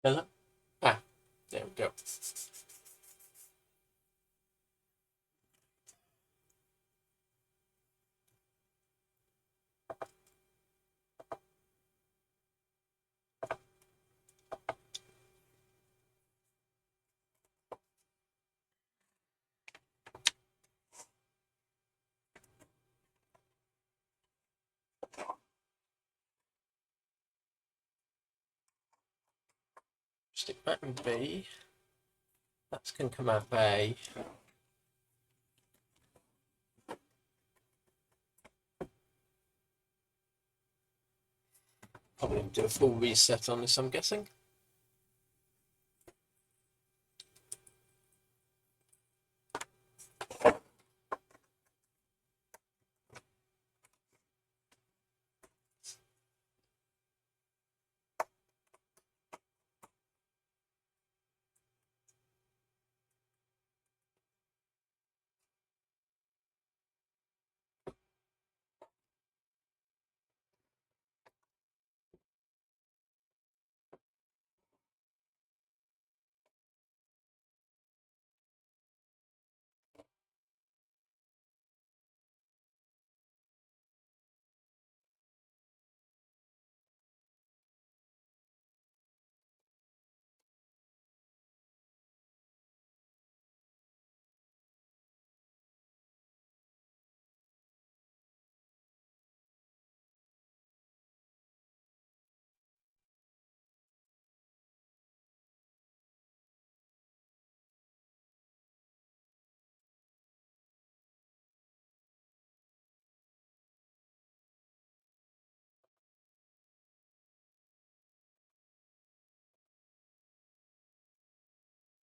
Hello? Ah, there we go. Stick that in B. That can come out of A. Probably do a full reset on this, I'm guessing.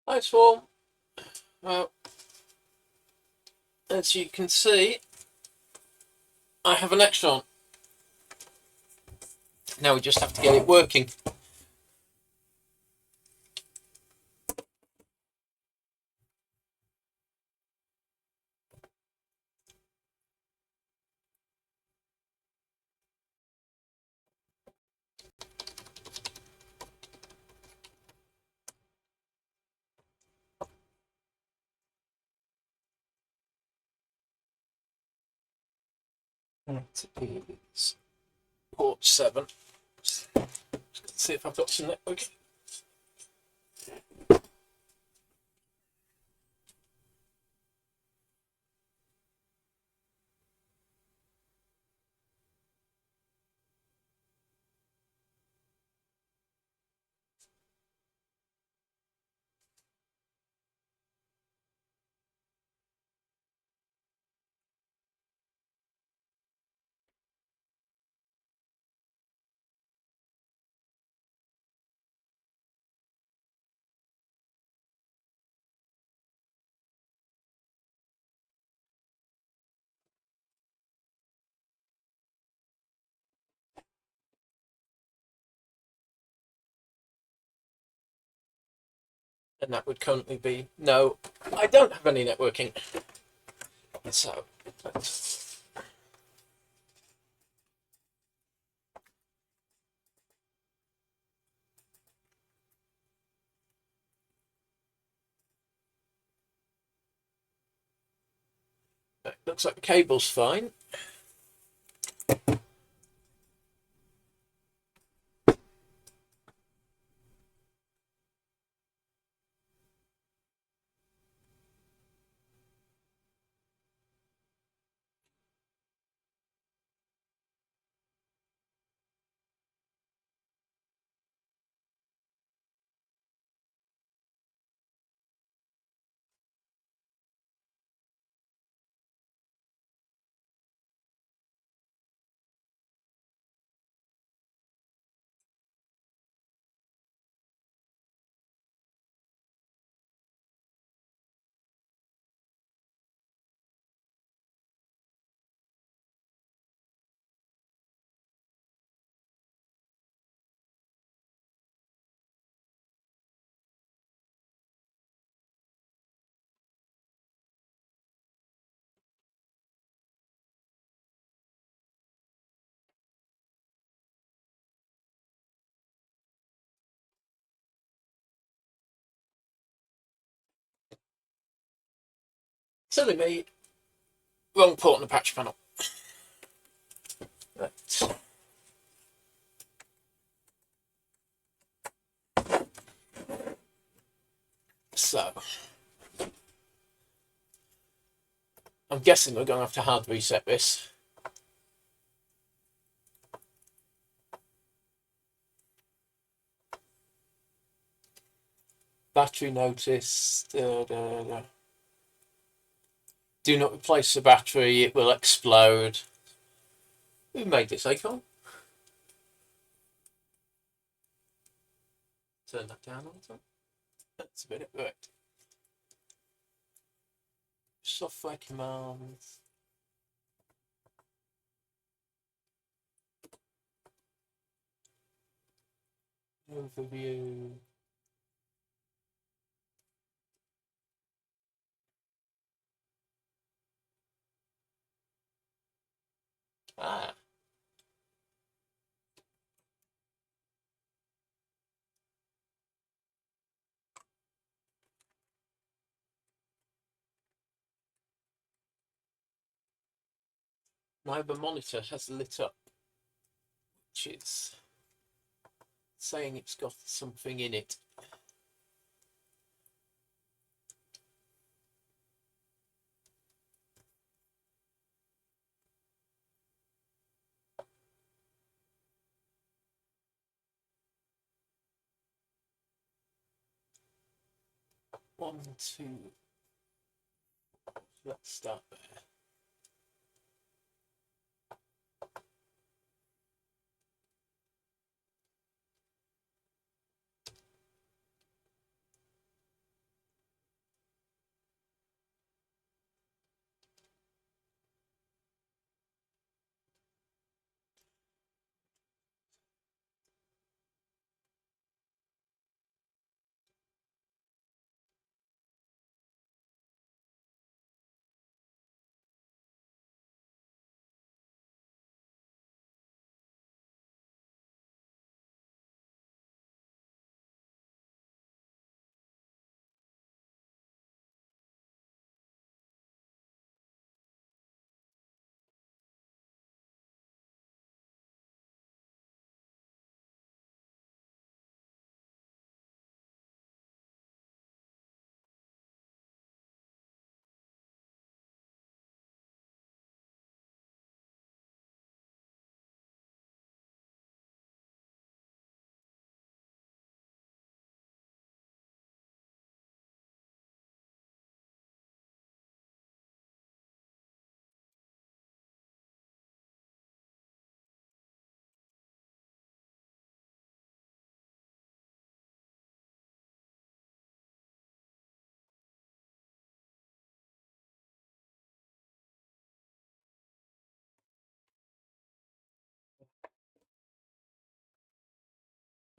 Hi, Swarm. Well, as you can see, I have an Extron. Now we just have to get it working. That is port 7. Let's see if I've got some networking. And that would currently be no, I don't have any networking. So looks like the cable's fine. Silly me. Wrong port on the patch panel. Right. So, I'm guessing we're going to have to hard reset this. Battery notice. Do not replace the battery, it will explode. Who made this icon? Turn that down a little. That's a bit right. Software commands. Overview. Ah. My other monitor has lit up, which is saying it's got something in it. One, two. Let's start there.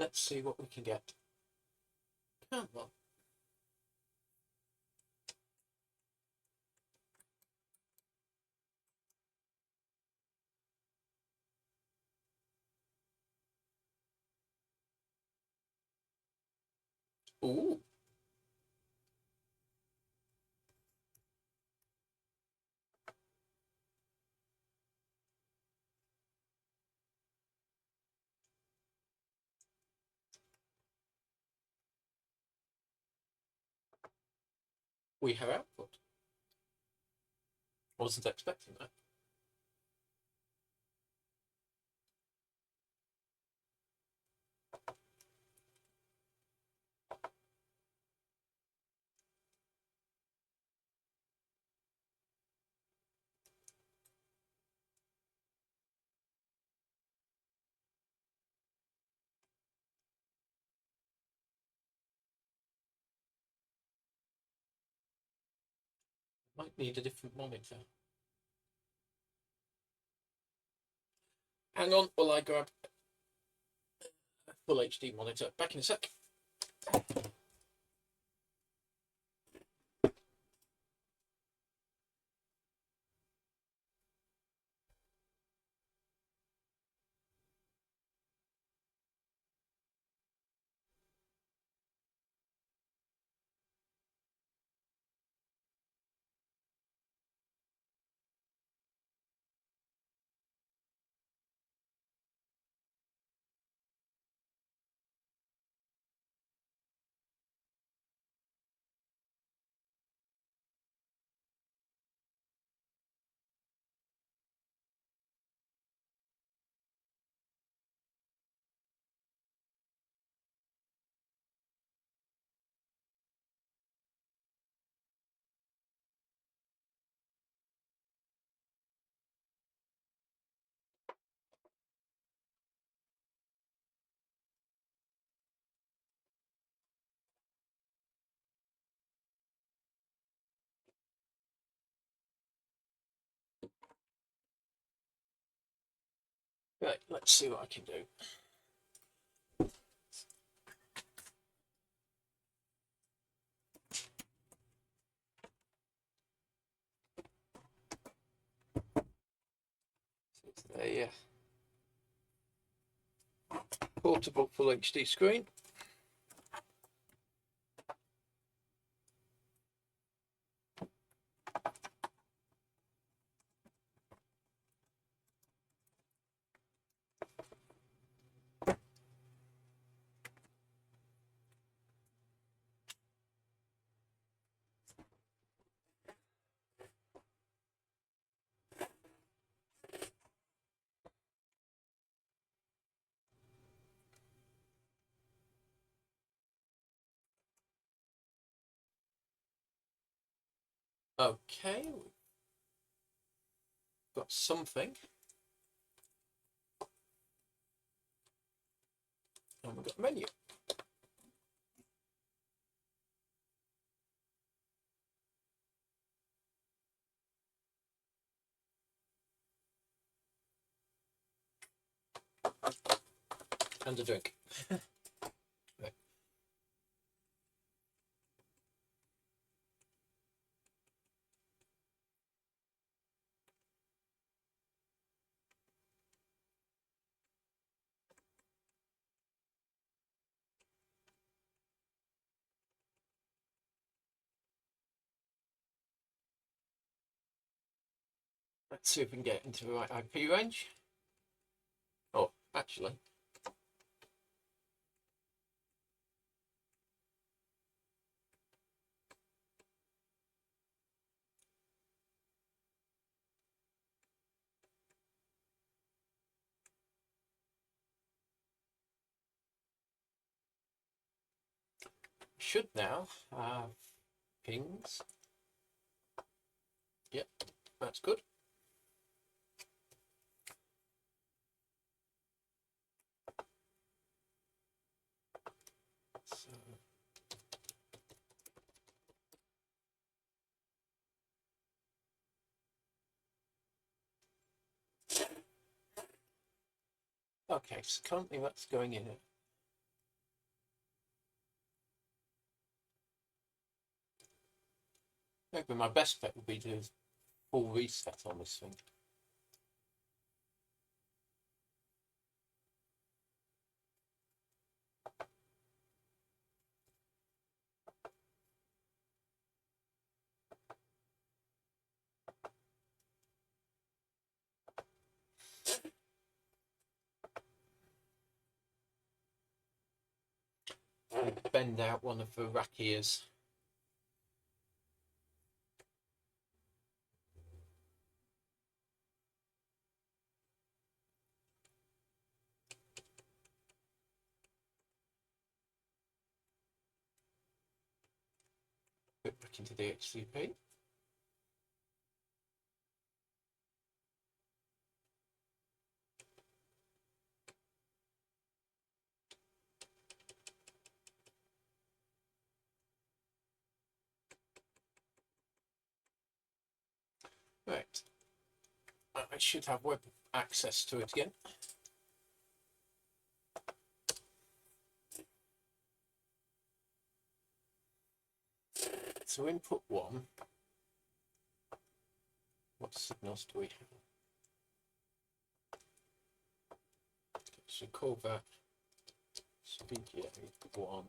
Let's see what we can get. Come on. Ooh. We have output. I wasn't expecting that. Might need a different monitor. Hang on while I grab a full HD monitor. Back in a sec. Right, let's see what I can do. So it's a portable full HD screen. Okay, we've got something. And we've got a menu. And a drink. Right. Let's see if we can get into the right IP range. Oh, actually. Should now have pings. Yep, that's good. So, okay, so currently that's going in. Maybe my best bet would be to do a full reset on this thing. And bend out one of the rack ears. Put back into the HCP. Right. I should have web access to it again. So input 1. What signals do we have? So call that SPGA 1.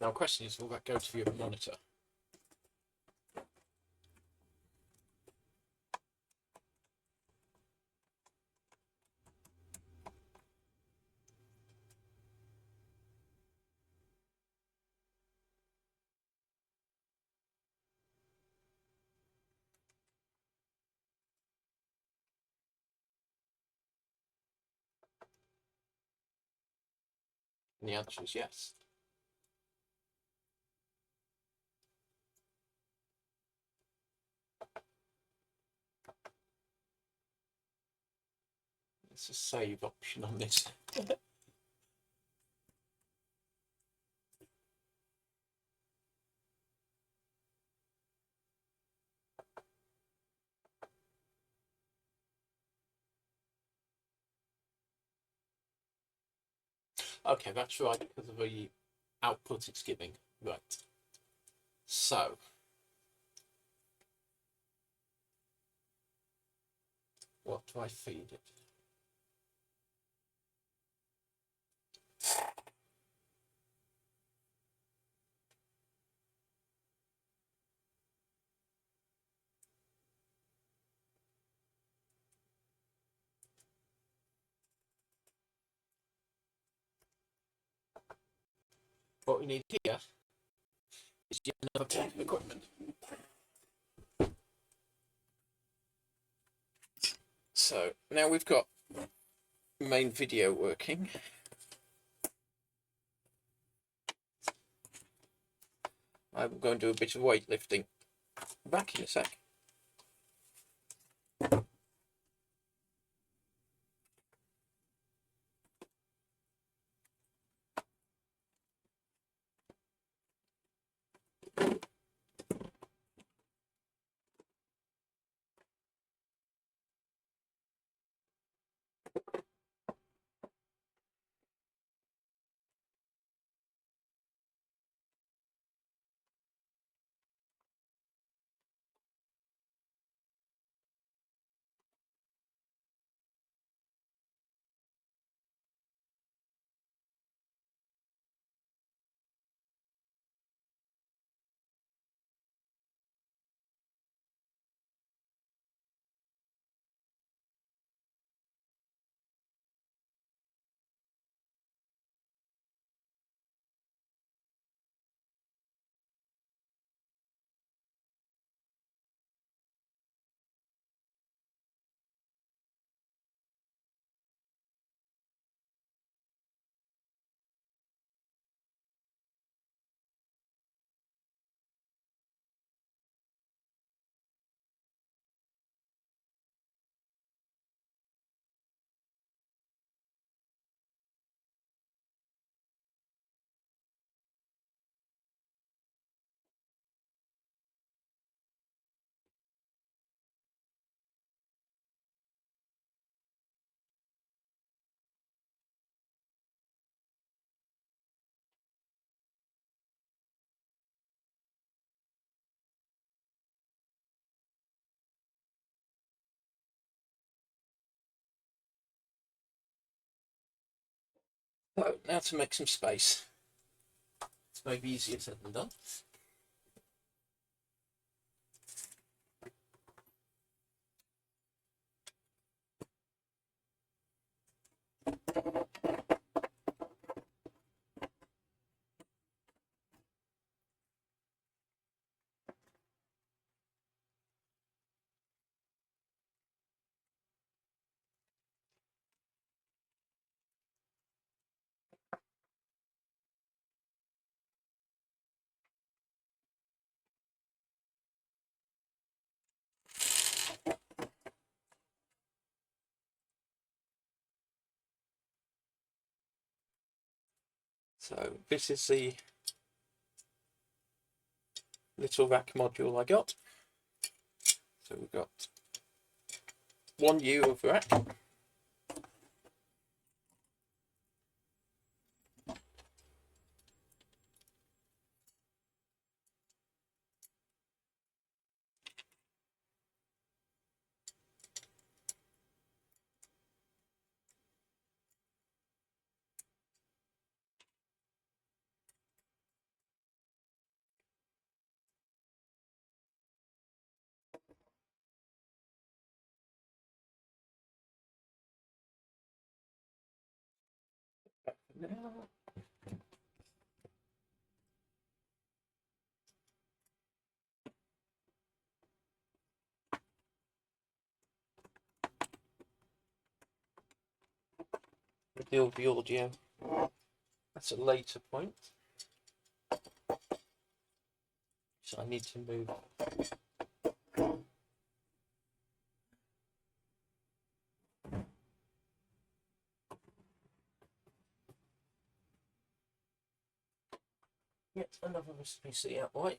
Now the question is, will that go to your monitor? And the answer is yes. There's a save option on this. Okay, that's right, because of the output it's giving. Right. So, what do I feed it? What we need here is yet another piece of equipment. So now we've got main video working. I'm going to do a bit of weightlifting. Back in a sec. So now to make some space. It's maybe easier said than done. So this is the little rack module I got. So we've got one U of rack. Now, reveal the audio. I at a later point. So I need to move. Yet another recipe out white.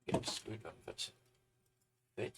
Get a screwdriver to fit.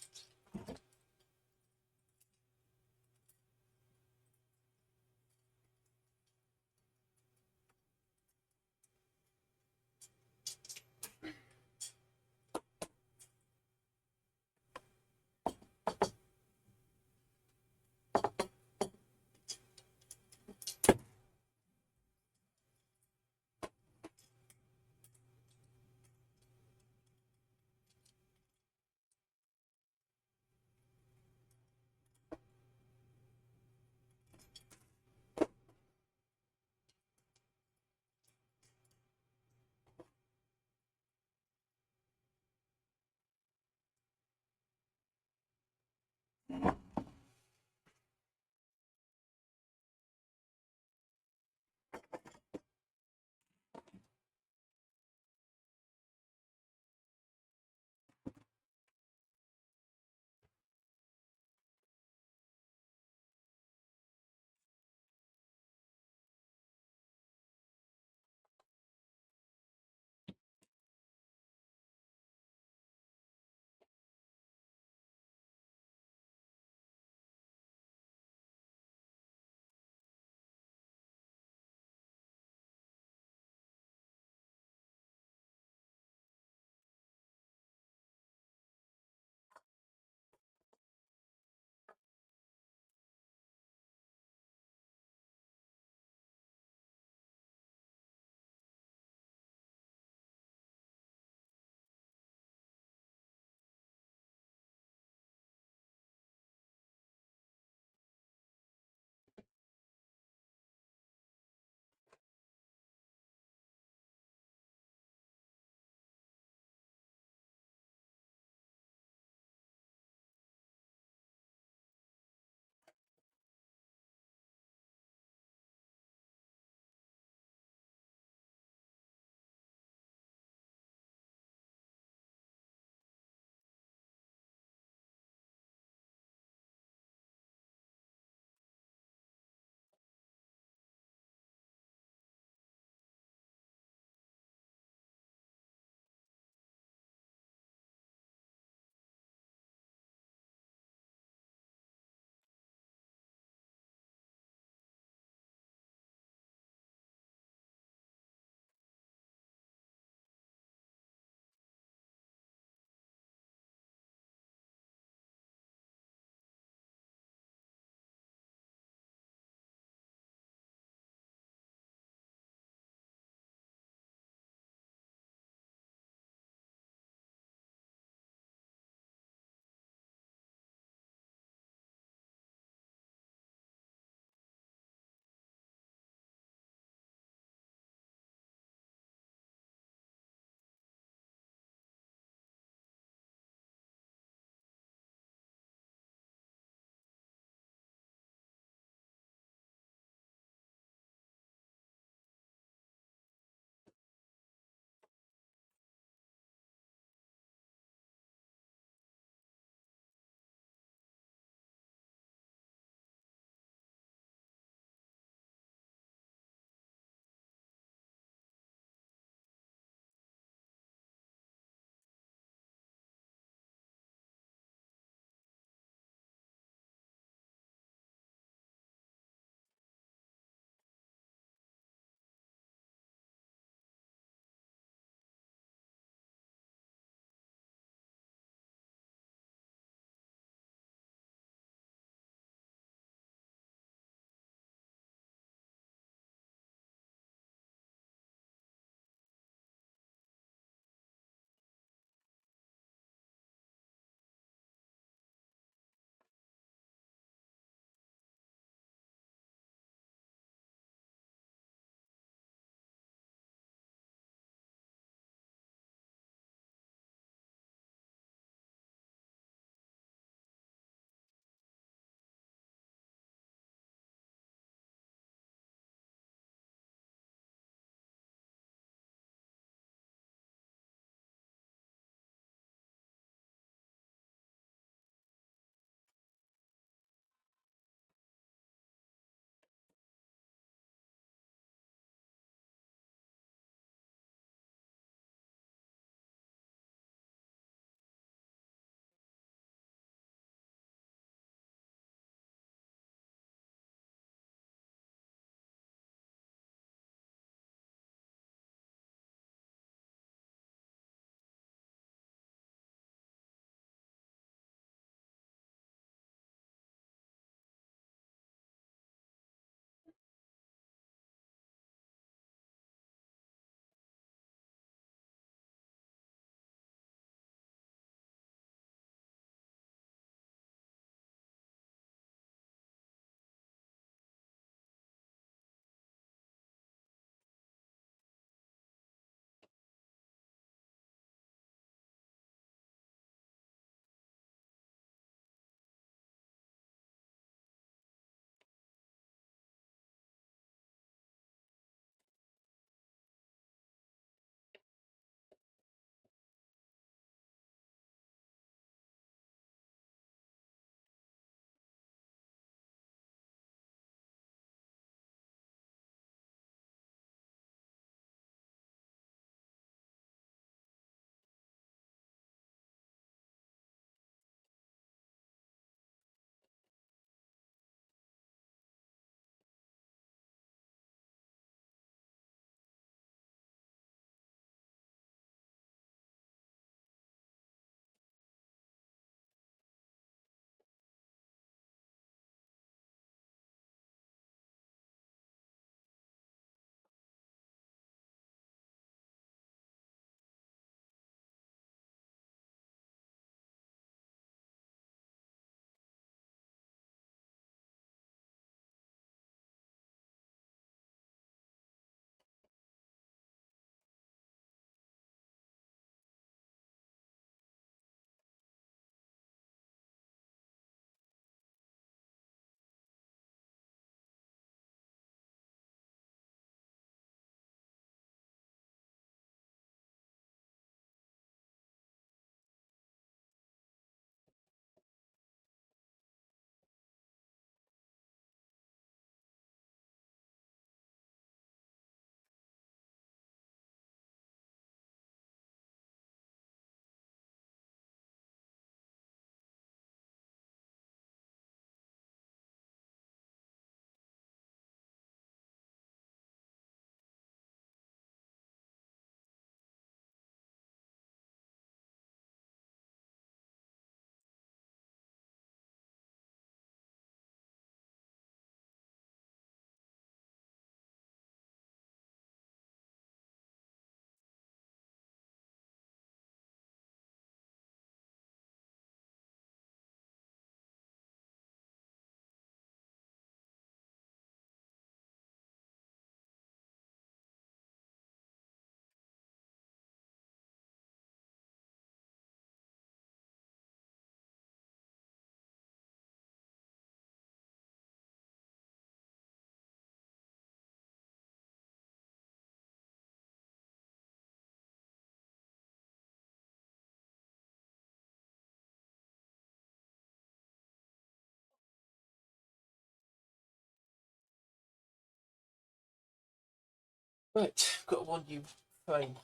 Right, got one new frame.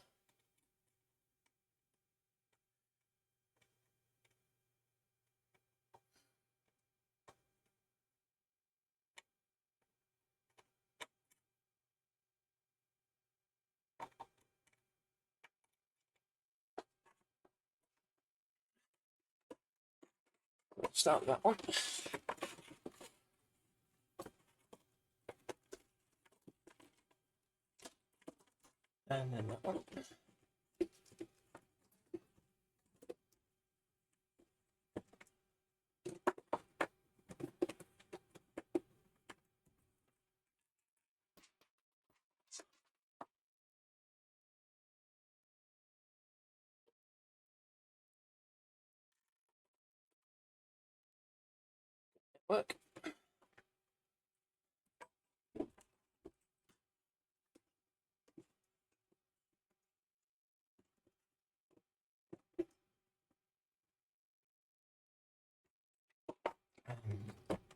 Start with that one. And then that one. Work.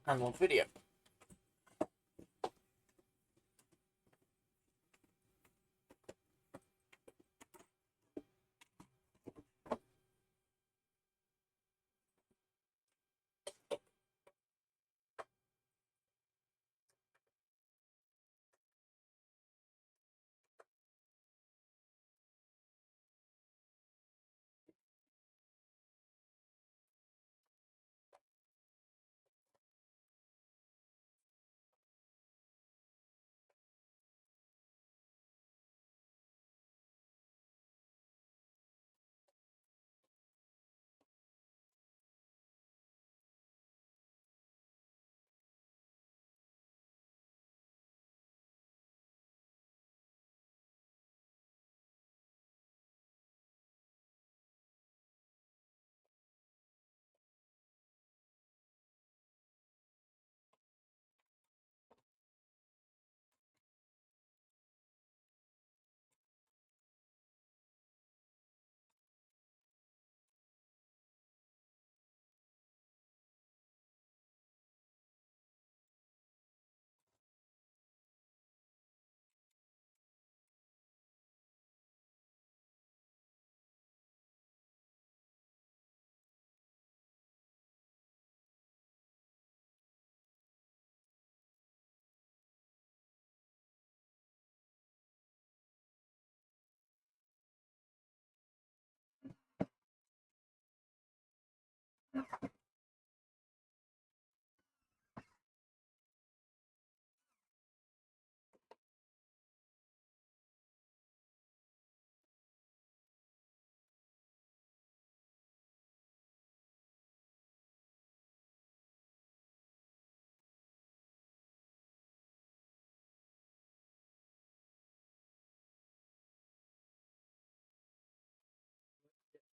And on video.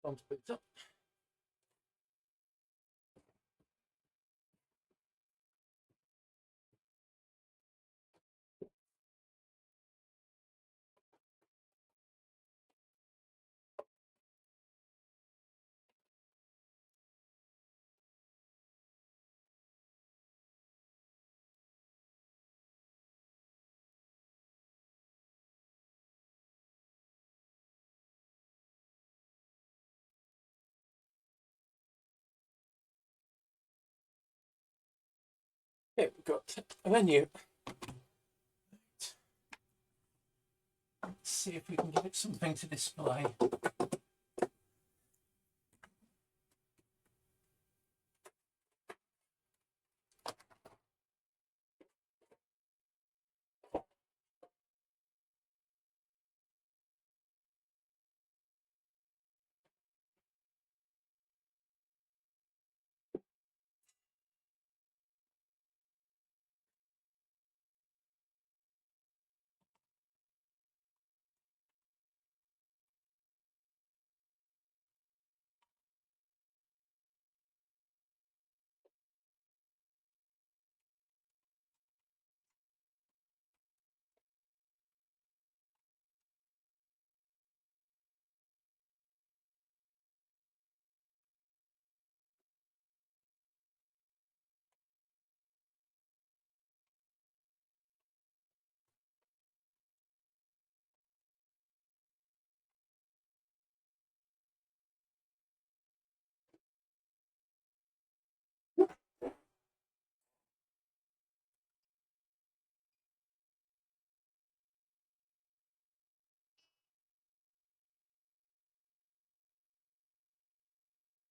One's picked up. Okay, we've got a menu. Let's see if we can give it something to display.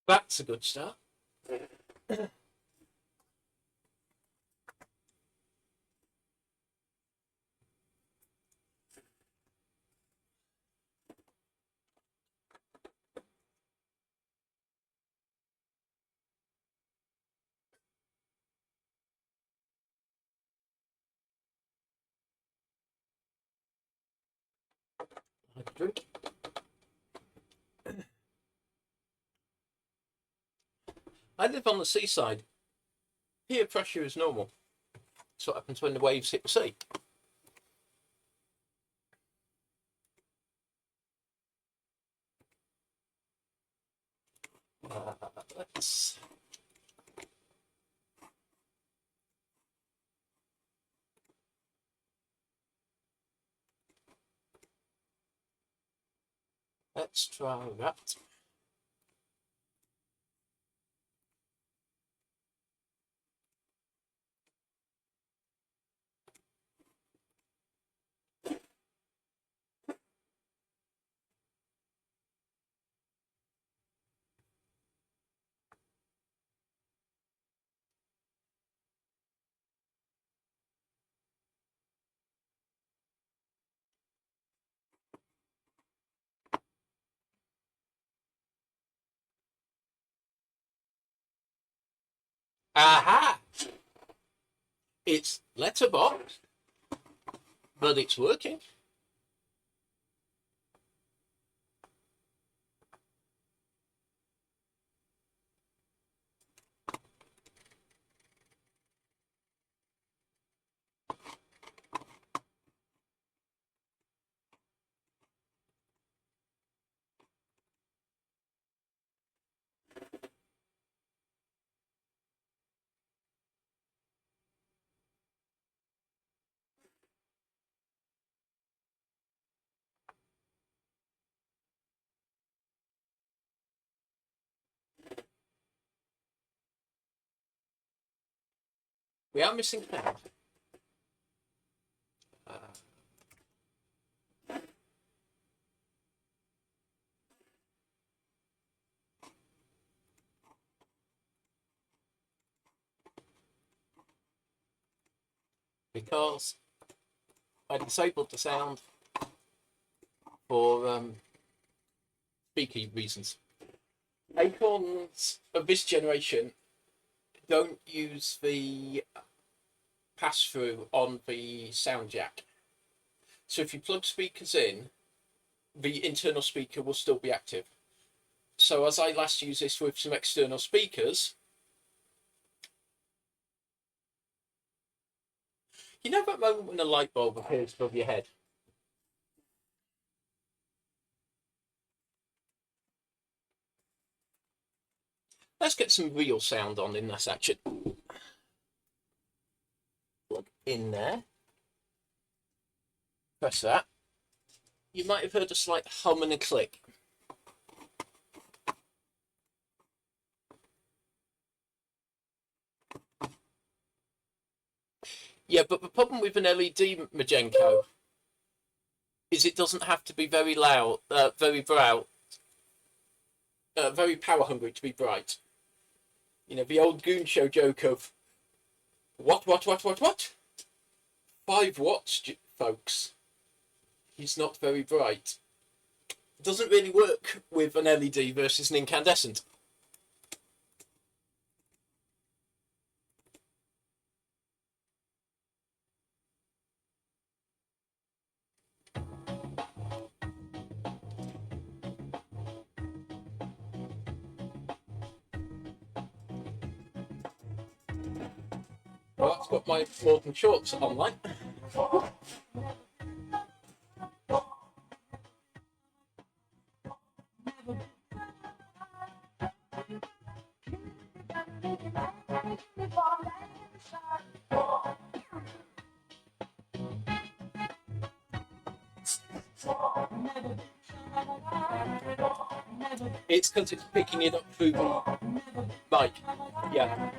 That's a good start. Have a drink. I live on the seaside. Here, pressure is normal. That's what happens when the waves hit the sea. Let's try that. Aha! It's letterbox, but it's working. We are missing sound. Because I disabled the sound for speaker reasons. Acorns of this generation don't use the pass-through on the sound jack. So if you plug speakers in, the internal speaker will still be active. So as I last used this with some external speakers, you know that moment when a light bulb appears above your head? Let's get some real sound on in this action. Plug in there. Press that. You might have heard a slight hum and a click. Yeah, but the problem with an LED Magenco is it doesn't have to be very loud, very bright, very power hungry to be bright. You know, the old Goon Show joke of what? 5 watts, folks. He's not very bright. It doesn't really work with an LED versus an incandescent. Well, I've got my Morton shorts online. It's because it's picking it up through the mic. Yeah.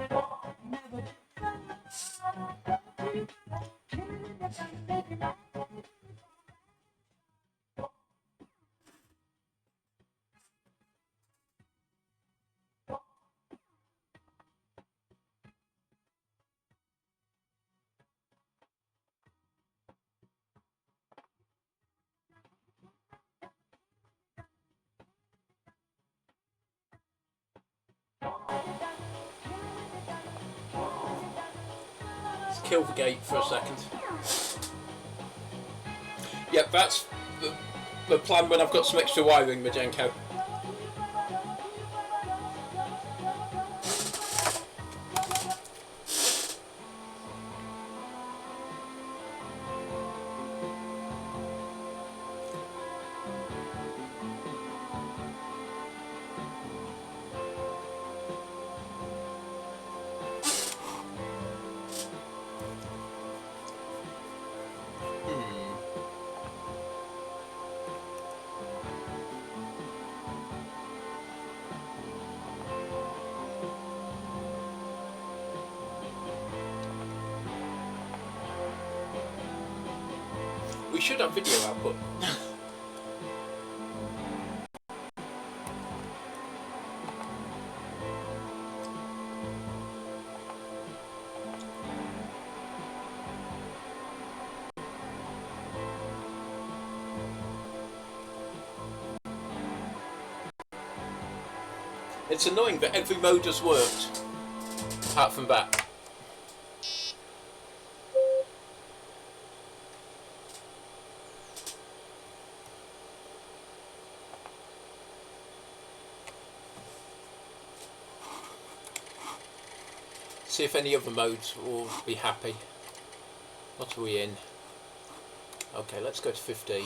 kill the gate for a second. Yep, that's the plan when I've got some extra wiring, Majenko. We should have video output. It's annoying that every mode has worked, apart from that. See if any other modes will be happy. What are we in? Okay, let's go to 15.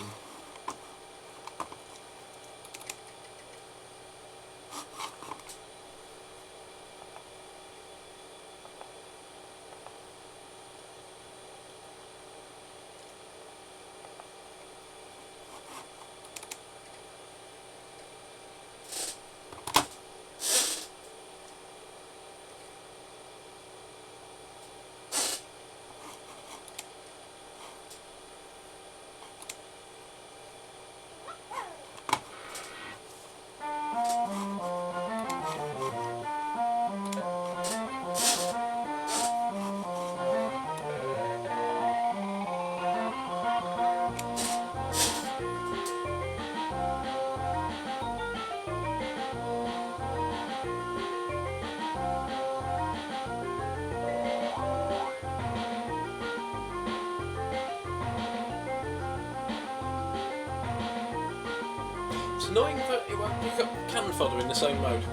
It's annoying that it won't pick up cannon fodder in the same mode.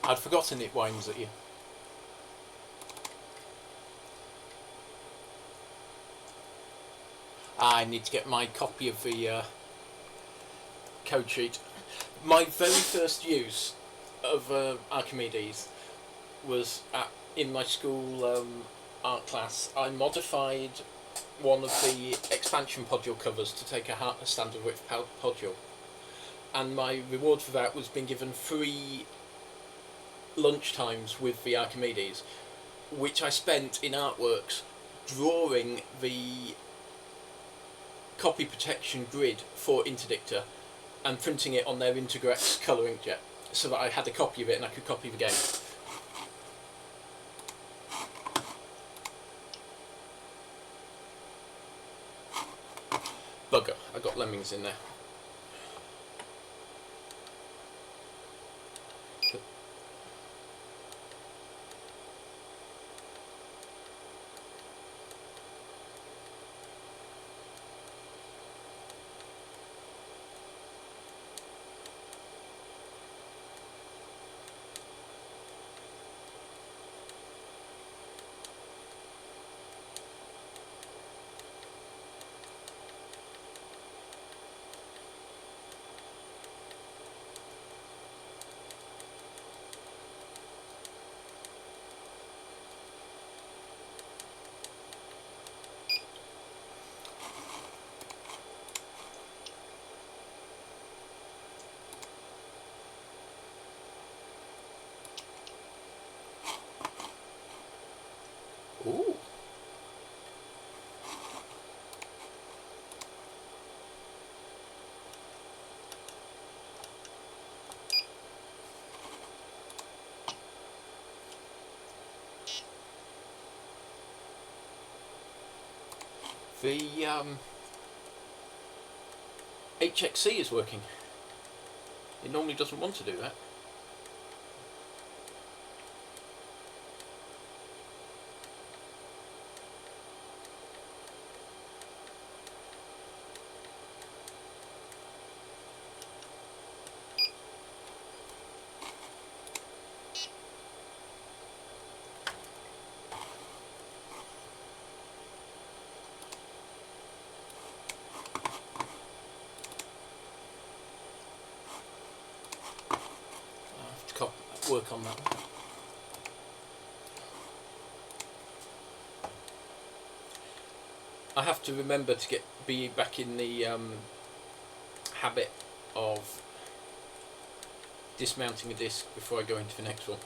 I'd forgotten it whines at you. I need to get my copy of the code sheet. My very first use of Archimedes was in my school art class. I modified one of the expansion podule covers to take a standard width podule, and my reward for that was being given 3 lunch times with the Archimedes, which I spent in artworks drawing the copy protection grid for Interdictor and printing it on their Integrex colour inkjet so that I had a copy of it and I could copy the game. Bugger, I got lemmings in there. Ooh. The HXC is working. It normally doesn't want to do that. I have to work on that. I have to remember to be back in the habit of dismounting a disc before I go into the next one.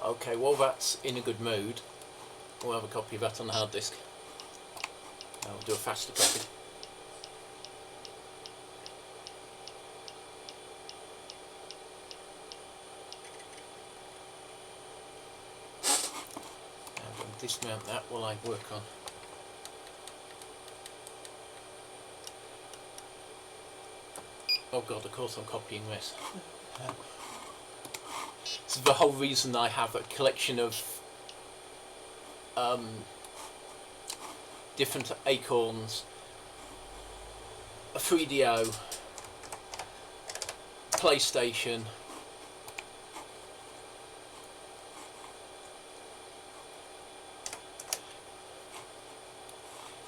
Okay, while that's in a good mood, we'll have a copy of that on the hard disk. I'll do a faster copy. And I'll dismount that while I work on. Oh god, of course I'm copying this. It's the whole reason I have a collection of different acorns, a 3DO, PlayStation,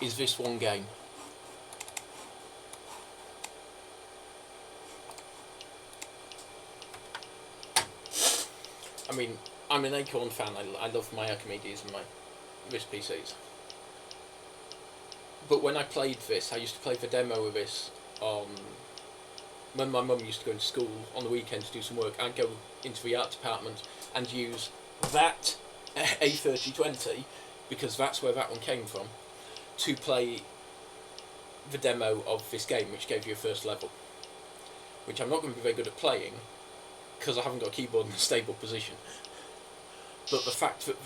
is this one game. I mean, I'm an Acorn fan. I love my Archimedes and my RISC PCs. But when I played this, I used to play the demo of this when my mum used to go into school on the weekend to do some work. I'd go into the art department and use that A3020, because that's where that one came from, to play the demo of this game, which gave you a first level. Which I'm not going to be very good at playing, because I haven't got a keyboard in a stable position. But the fact that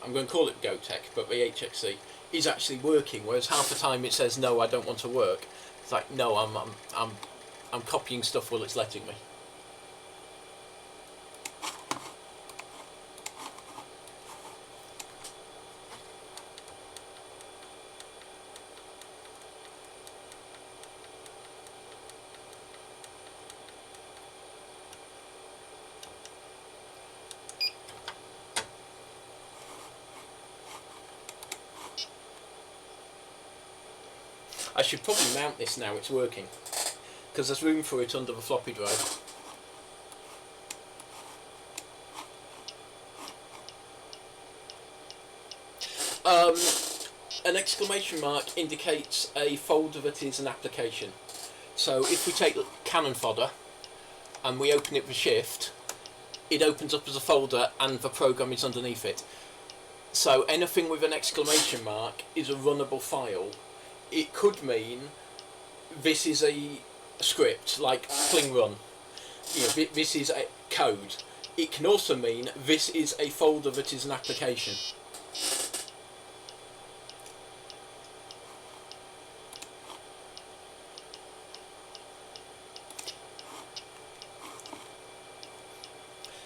I'm going to call it GoTech, but the HXC is actually working, whereas half the time it says no, I don't want to work. It's like, no, I'm copying stuff while it's letting me. I should probably mount this now it's working, because there's room for it under the floppy drive. An exclamation mark indicates a folder that is an application. So if we take cannon fodder and we open it with shift, it opens up as a folder and the program is underneath it. So anything with an exclamation mark is a runnable file. It could mean this is a script like fling run. You know, this is a code. It can also mean this is a folder that is an application.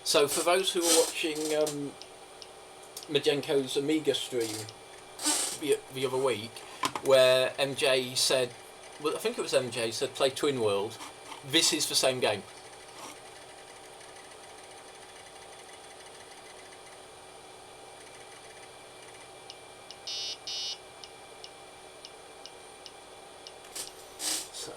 So for those who are watching Majenko's Amiga stream the other week, where MJ said, well, I think it was MJ said play Twin World, this is the same game. So.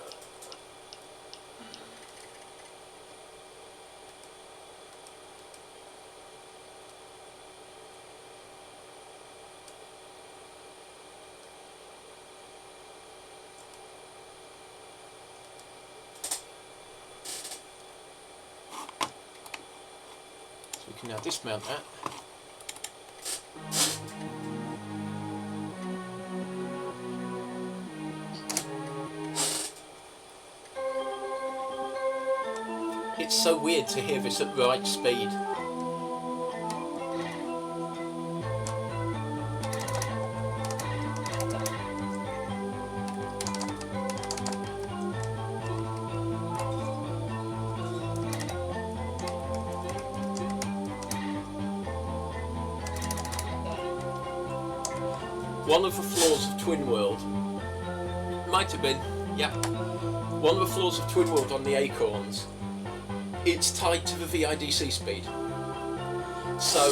can now dismount that. It's so weird to hear this at right speed. One of the flaws of Twin World, might have been, yeah, one of the flaws of Twin World on the Acorns, it's tied to the VIDC speed. So,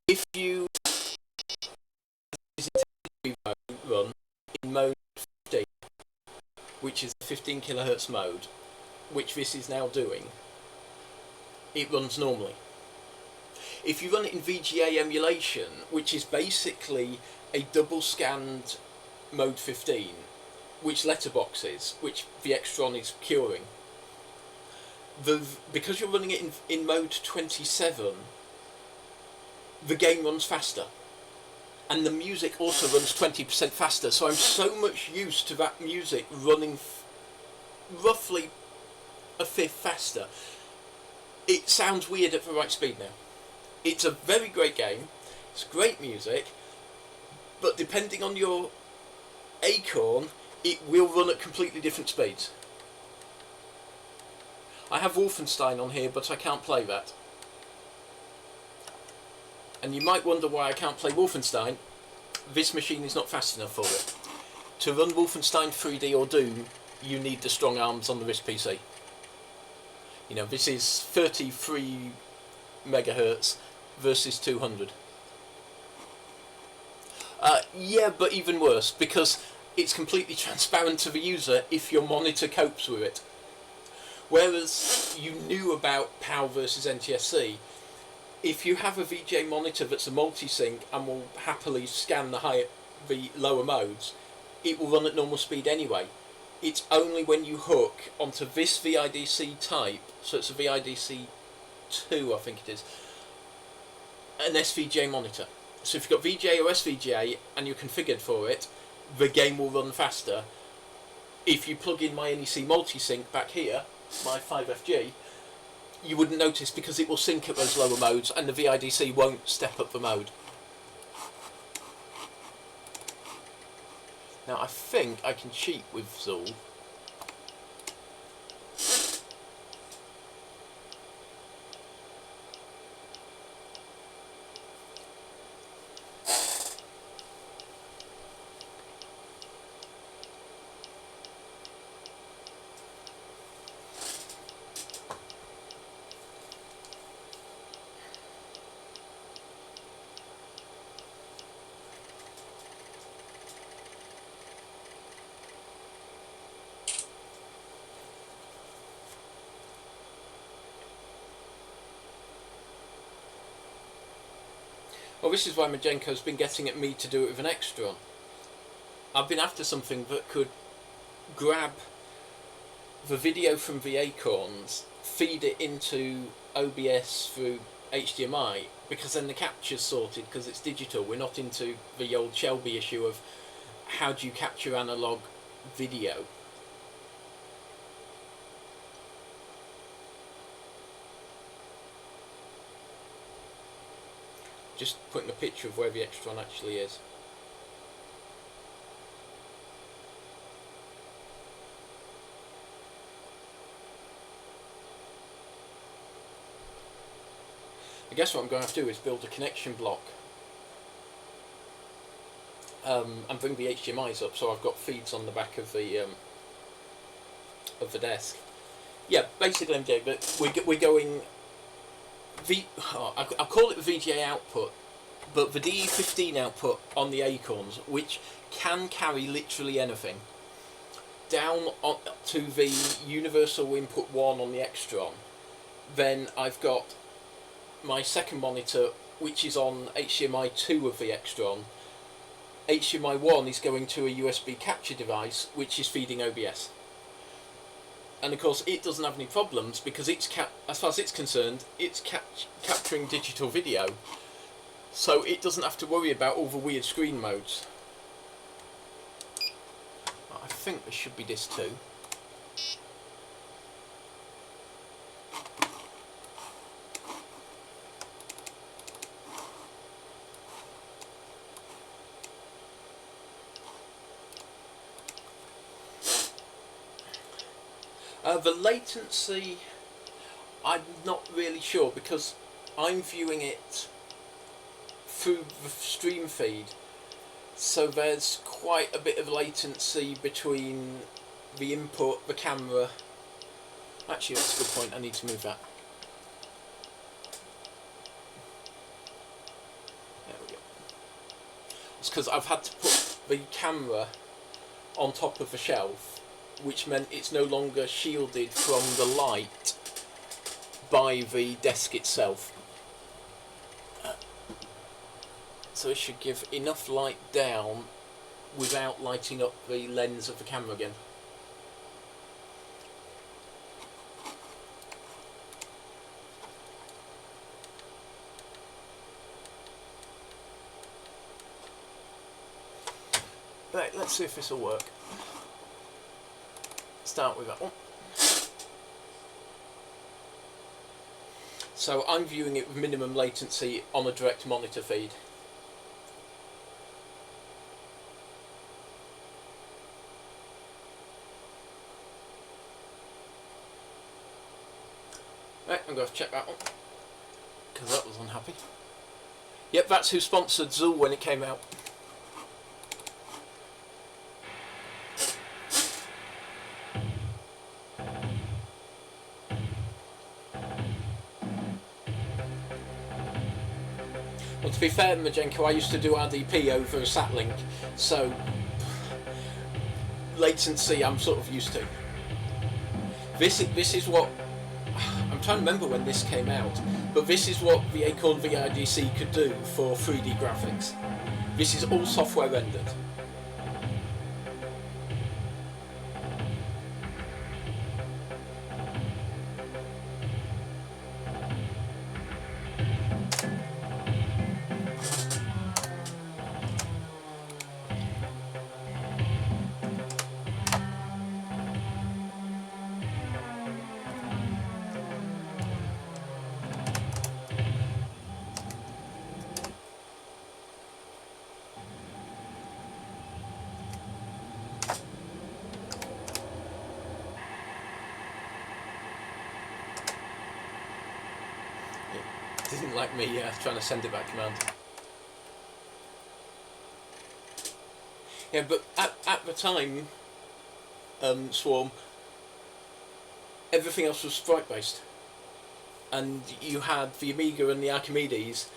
if you run in mode 15, which is the 15 kHz mode, which this is now doing, it runs normally. If you run it in VGA emulation, which is basically a double scanned mode 15, which letterboxes, which the Extron is curing, because you're running it in mode 27, the game runs faster. And the music also runs 20% faster, so I'm so much used to that music running roughly a fifth faster. It sounds weird at the right speed now. It's a very great game, it's great music, but depending on your Acorn, it will run at completely different speeds. I have Wolfenstein on here, but I can't play that. And you might wonder why I can't play Wolfenstein. This machine is not fast enough for it. To run Wolfenstein 3D or Doom, you need the strong arms on the RISC PC. You know, this is 33 megahertz versus 200. Yeah, but even worse, because it's completely transparent to the user if your monitor copes with it. Whereas you knew about PAL versus NTSC, if you have a VGA monitor that's a multi-sync and will happily scan the lower modes, it will run at normal speed anyway. It's only when you hook onto this VIDC type, so it's a VIDC 2 I think it is, an SVGA monitor. So if you've got VGA or SVGA and you're configured for it, the game will run faster. If you plug in my NEC multi-sync back here, my 5FG, you wouldn't notice because it will sync at those lower modes and the VIDC won't step up the mode. Now I think I can cheat with Zool. Well, this is why Majenko's been getting at me to do it with an Extron. I've been after something that could grab the video from the Acorns, feed it into OBS through HDMI, because then the capture's sorted because it's digital. We're not into the old Shelby issue of how do you capture analog video. Just putting a picture of where the Extron actually is. I guess what I'm going to have to do is build a connection block and bring the HDMI's up so I've got feeds on the back of the desk. Yeah, basically, MJ, but we're going. I call it the VGA output, but the DE15 output on the Acorns, which can carry literally anything, down to the universal input 1 on the Extron. Then I've got my second monitor, which is on HDMI 2 of the Extron. HDMI 1 is going to a USB capture device, which is feeding OBS. and of course it doesn't have any problems because it's as far as it's concerned, it's capturing digital video, so it doesn't have to worry about all the weird screen modes. I think this should be this too. The latency, I'm not really sure because I'm viewing it through the stream feed, so there's quite a bit of latency between the input, the camera. Actually, that's a good point, I need to move that. There we go. It's because I've had to put the camera on top of the shelf, which meant it's no longer shielded from the light by the desk itself. So it should give enough light down without lighting up the lens of the camera again. Right, let's see if this will work. Start with that one. So I'm viewing it with minimum latency on a direct monitor feed. Right, I'm going to check that one because that was unhappy. Yep, that's who sponsored Zool when it came out. Well, to be fair, Majenko, I used to do RDP over a sat link, so latency I'm sort of used to. This is what I'm trying to remember when this came out, but this is what the Acorn VIDC could do for 3D graphics. This is all software rendered. Didn't like me trying to send it that command. Yeah, but at the time, Swarm, everything else was sprite based, and you had the Amiga and the Archimedes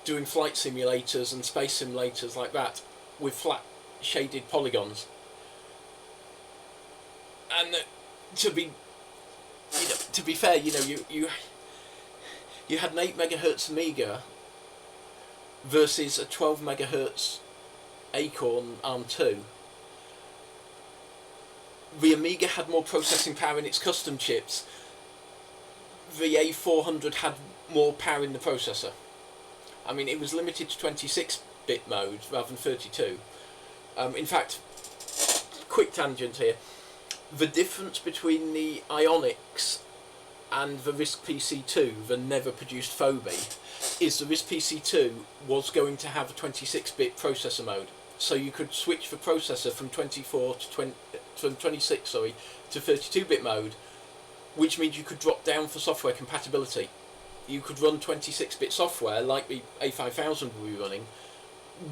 doing flight simulators and space simulators like that with flat shaded polygons. And to be fair, you had an 8 MHz Amiga versus a 12 MHz Acorn ARM2. The Amiga had more processing power in its custom chips. The A400 had more power in the processor. I mean, it was limited to 26-bit mode rather than 32. In fact, quick tangent here. The difference between the Ionics and the RISC PC2, the never produced Phobie, is the RISC PC2 was going to have a 26-bit processor mode. So you could switch the processor from 26 to 32-bit mode, which means you could drop down for software compatibility. You could run 26-bit software like the A5000 will be running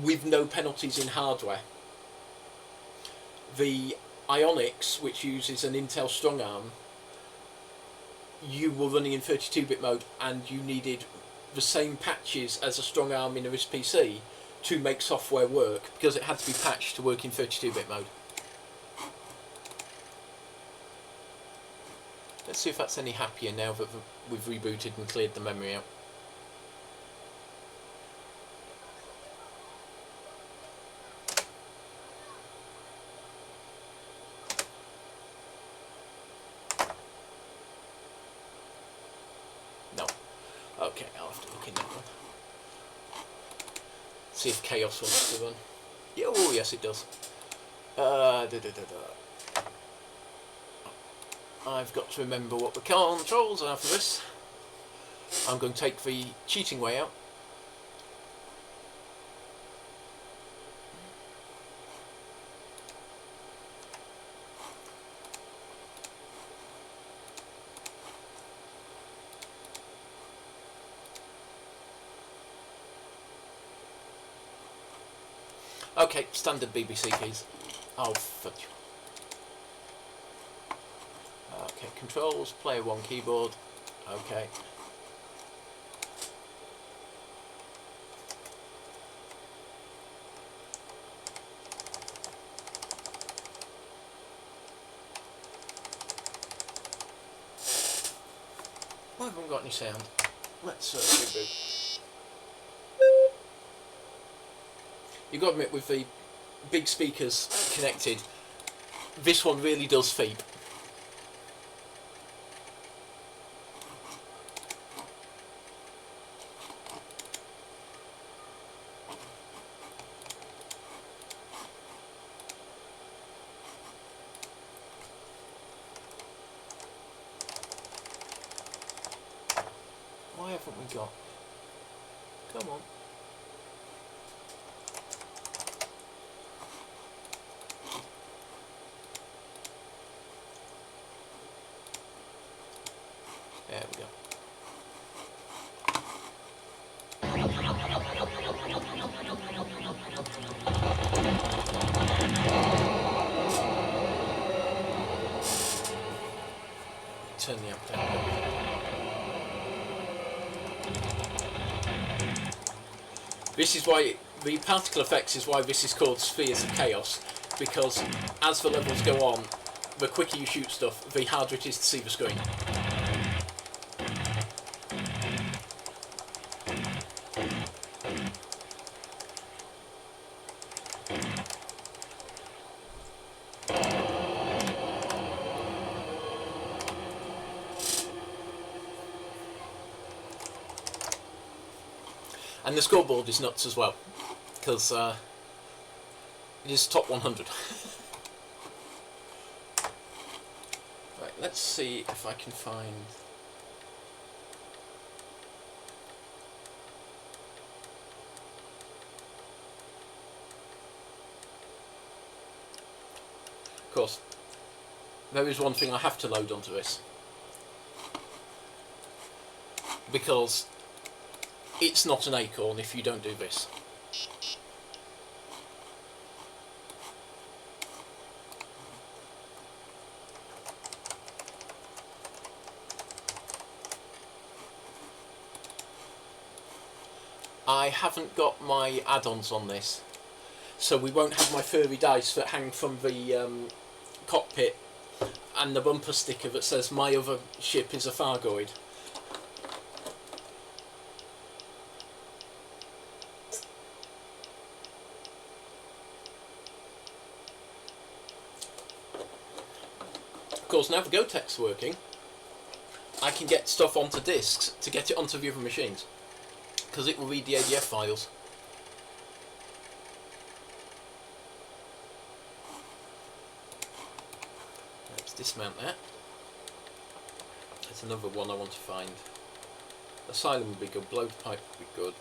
with no penalties in hardware. The Ionics, which uses an Intel strong arm, you were running in 32-bit mode and you needed the same patches as a strong arm in a RISC PC to make software work because it had to be patched to work in 32-bit mode. Let's see if that's any happier now that we've rebooted and cleared the memory out. See if Chaos wants to run. Yeah, oh yes it does. I've got to remember what the controls are for this. I'm going to take the cheating way out. Okay, standard BBC keys. Oh, fudge. Okay, controls, player 1 keyboard. Okay. Why haven't we got any sound? Let's reboot. You've got to admit, with the big speakers connected, this one really does feep. Why haven't we got... Come on. There we go. Turn the amp down. This is why the particle effects is why this is called Spheres of Chaos, because as the levels go on, the quicker you shoot stuff, the harder it is to see the screen. And the scoreboard is nuts as well, because it is top 100. Right, let's see if I can find... Of course, there is one thing I have to load onto this, because it's not an Acorn if you don't do this. I haven't got my add-ons on this, so we won't have my furry dice that hang from the cockpit and the bumper sticker that says my other ship is a Thargoid. Of course, now the GoTech's working, I can get stuff onto discs to get it onto the other machines, because it will read the ADF files. Let's dismount that. There's another one I want to find. Asylum would be good, blowpipe would be good.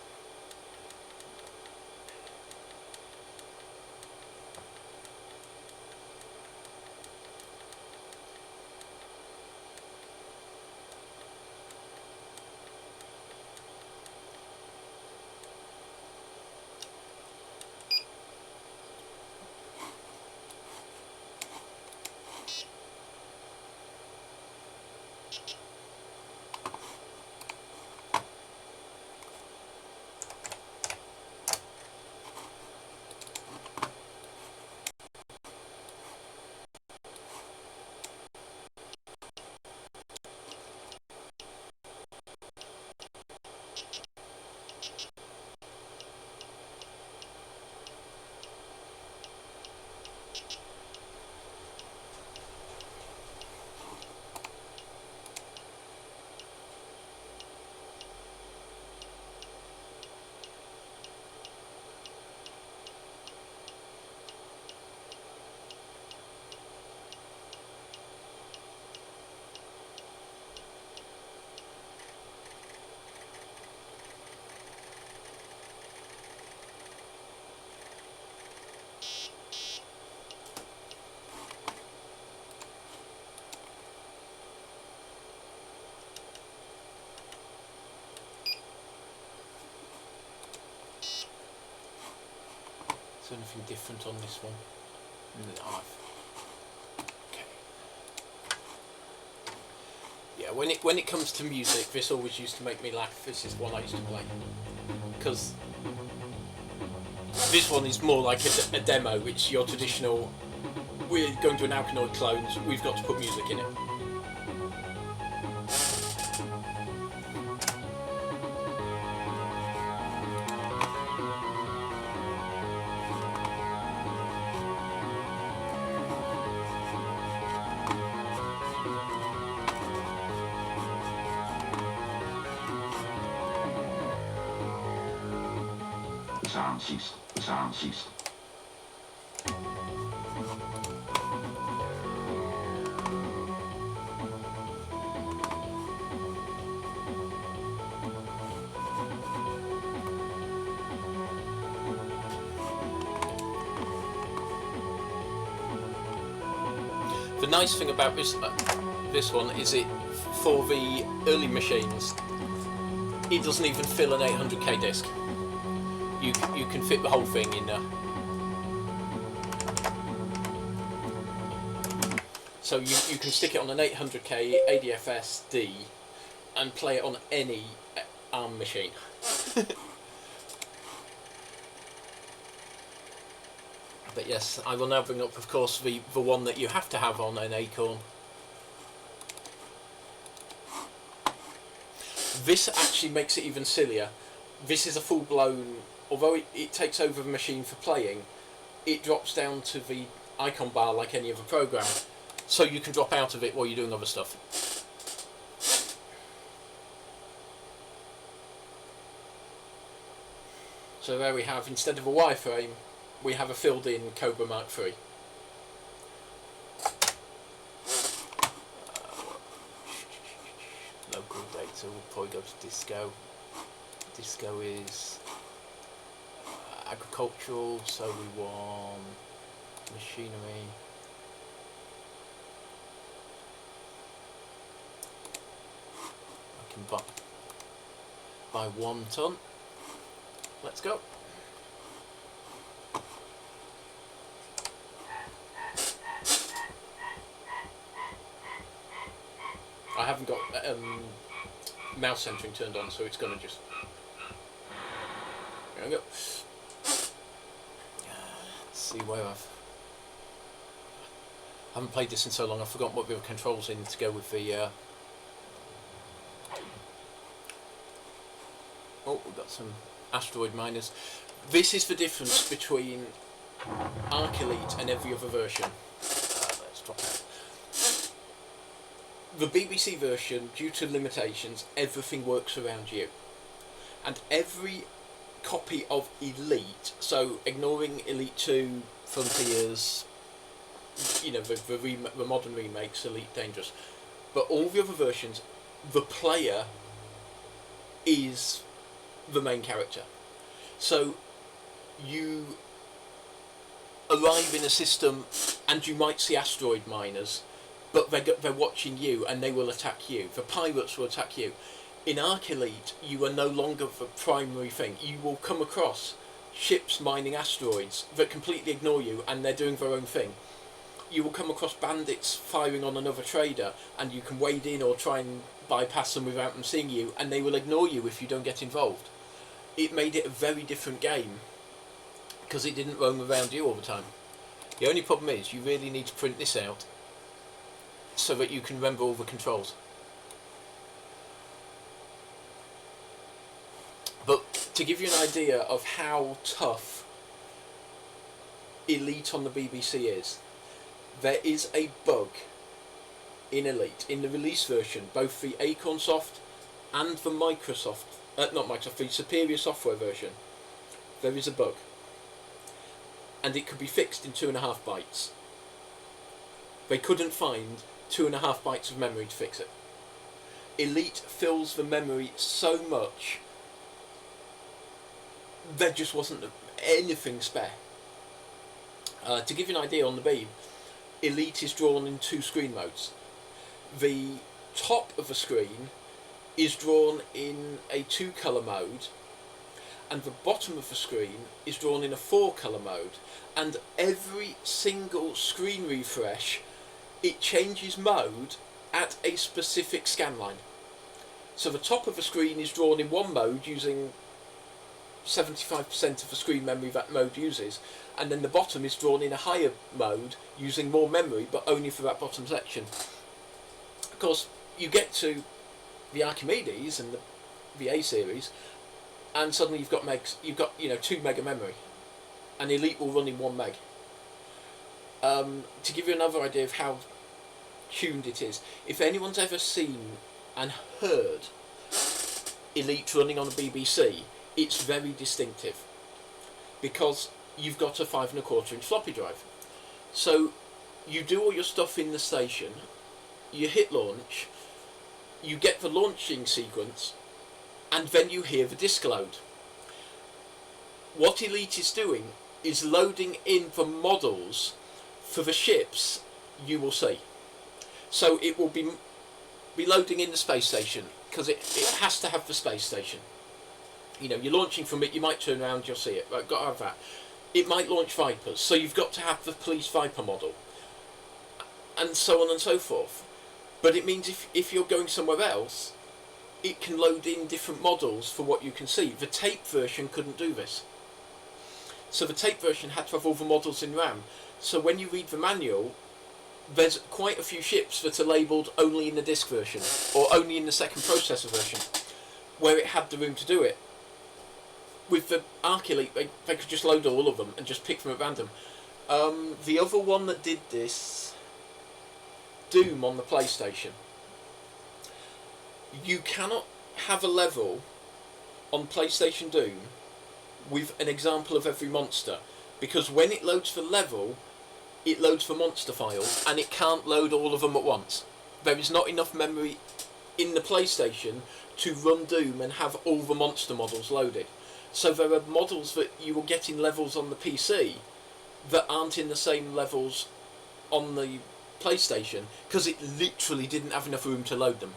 Is there anything different on this one? No. Okay. Yeah, when it comes to music, this always used to make me laugh. This is one I used to play because this one is more like a demo. It's your traditional. We're going to an Alkanoid clones. We've got to put music in it. Sound system. The nice thing about this one is it, for the early machines, it doesn't even fill an 800k disc. You can fit the whole thing in there. So you can stick it on an 800k ADFS-D and play it on any ARM machine. But yes, I will now bring up, of course, the one that you have to have on an Acorn. This actually makes it even sillier. This is a full-blown, although it takes over the machine for playing, it drops down to the icon bar like any other program, so you can drop out of it while you're doing other stuff. So there we have, instead of a wireframe, we have a filled-in Cobra Mark III. Local data, we'll probably go to Disco. Disco is agricultural, so we want machinery. I can buy 1 ton. Let's go. I haven't got mouse centering turned on, so it's going to just... There we go. Let's see where I haven't played this in so long, I've forgotten what the other controls in to go with the... Oh, we've got some asteroid miners. This is the difference between Arc Elite and every other version. Let's drop that. The BBC version, due to limitations, everything works around you. And every copy of Elite, so ignoring Elite 2, Frontiers, you know, the modern remakes, Elite Dangerous, but all the other versions, the player is the main character. So you arrive in a system and you might see asteroid miners, but they're watching you and they will attack you. The pirates will attack you. In Arc Elite, you are no longer the primary thing. You will come across ships mining asteroids that completely ignore you and they're doing their own thing. You will come across bandits firing on another trader and you can wade in or try and bypass them without them seeing you, and they will ignore you if you don't get involved. It made it a very different game because it didn't roam around you all the time. The only problem is you really need to print this out so that you can remember all the controls. But to give you an idea of how tough Elite on the BBC is, there is a bug in Elite, in the release version, both the Acorn Soft and the the Superior Software version. There is a bug. And it could be fixed in 2.5 bytes. They couldn't find 2.5 bytes of memory to fix it. Elite fills the memory so much there just wasn't anything spare. To give you an idea on the beam, Elite is drawn in 2 screen modes. The top of the screen is drawn in a 2-colour mode, and the bottom of the screen is drawn in a 4-colour mode, and every single screen refresh it changes mode at a specific scan line. So the top of the screen is drawn in one mode using 75% of the screen memory that mode uses, and then the bottom is drawn in a higher mode using more memory but only for that bottom section. Of course, you get to the Archimedes and the A series, and suddenly you've got 2 mega memory, and Elite will run in 1 meg. To give you another idea of how tuned it is, if anyone's ever seen and heard Elite running on a BBC, it's very distinctive because you've got a 5¼ inch floppy drive. So you do all your stuff in the station, you hit launch, you get the launching sequence, and then you hear the disk load. What Elite is doing is loading in the models for the ships you will see. So it will be loading in the space station because it has to have the space station. You know, you're launching from it, you might turn around, you'll see it. Right, got to have that. It might launch Vipers, so you've got to have the police Viper model, and so on and so forth. But it means if you're going somewhere else, it can load in different models for what you can see. The tape version couldn't do this. So the tape version had to have all the models in RAM. So when you read the manual, there's quite a few ships that are labelled only in the disk version, or only in the second processor version, where it had the room to do it. With the Arc Elite, they could just load all of them and just pick them at random. The other one that did this, Doom on the PlayStation. You cannot have a level on PlayStation Doom with an example of every monster, because when it loads the level, it loads the monster file, and it can't load all of them at once. There is not enough memory in the PlayStation to run Doom and have all the monster models loaded. So there are models that you will get in levels on the PC that aren't in the same levels on the PlayStation, because it literally didn't have enough room to load them.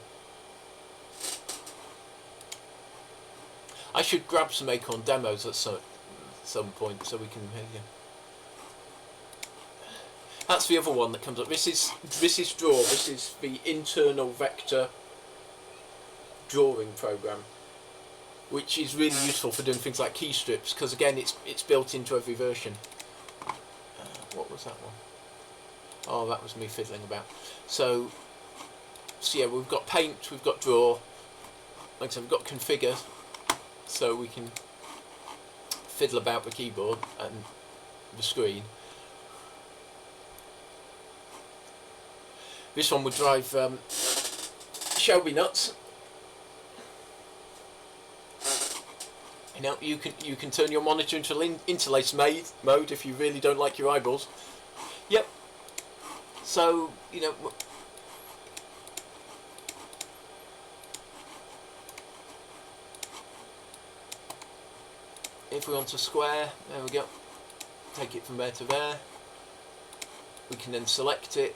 I should grab some Acorn demos at some point so we can hear. That's the other one that comes up. This is Draw. This is the internal vector drawing program, which is really useful for doing things like key strips, because again it's built into every version. What was that one? Oh, that was me fiddling about. So yeah, we've got Paint, we've got Draw, like I said, we've got Configure, so we can fiddle about the keyboard and the screen. This one would drive Shelby nuts. You know, you can turn your monitor into interlace mode if you really don't like your eyeballs. Yep. So, you know, if we want to square, there we go. Take it from there to there. We can then select it,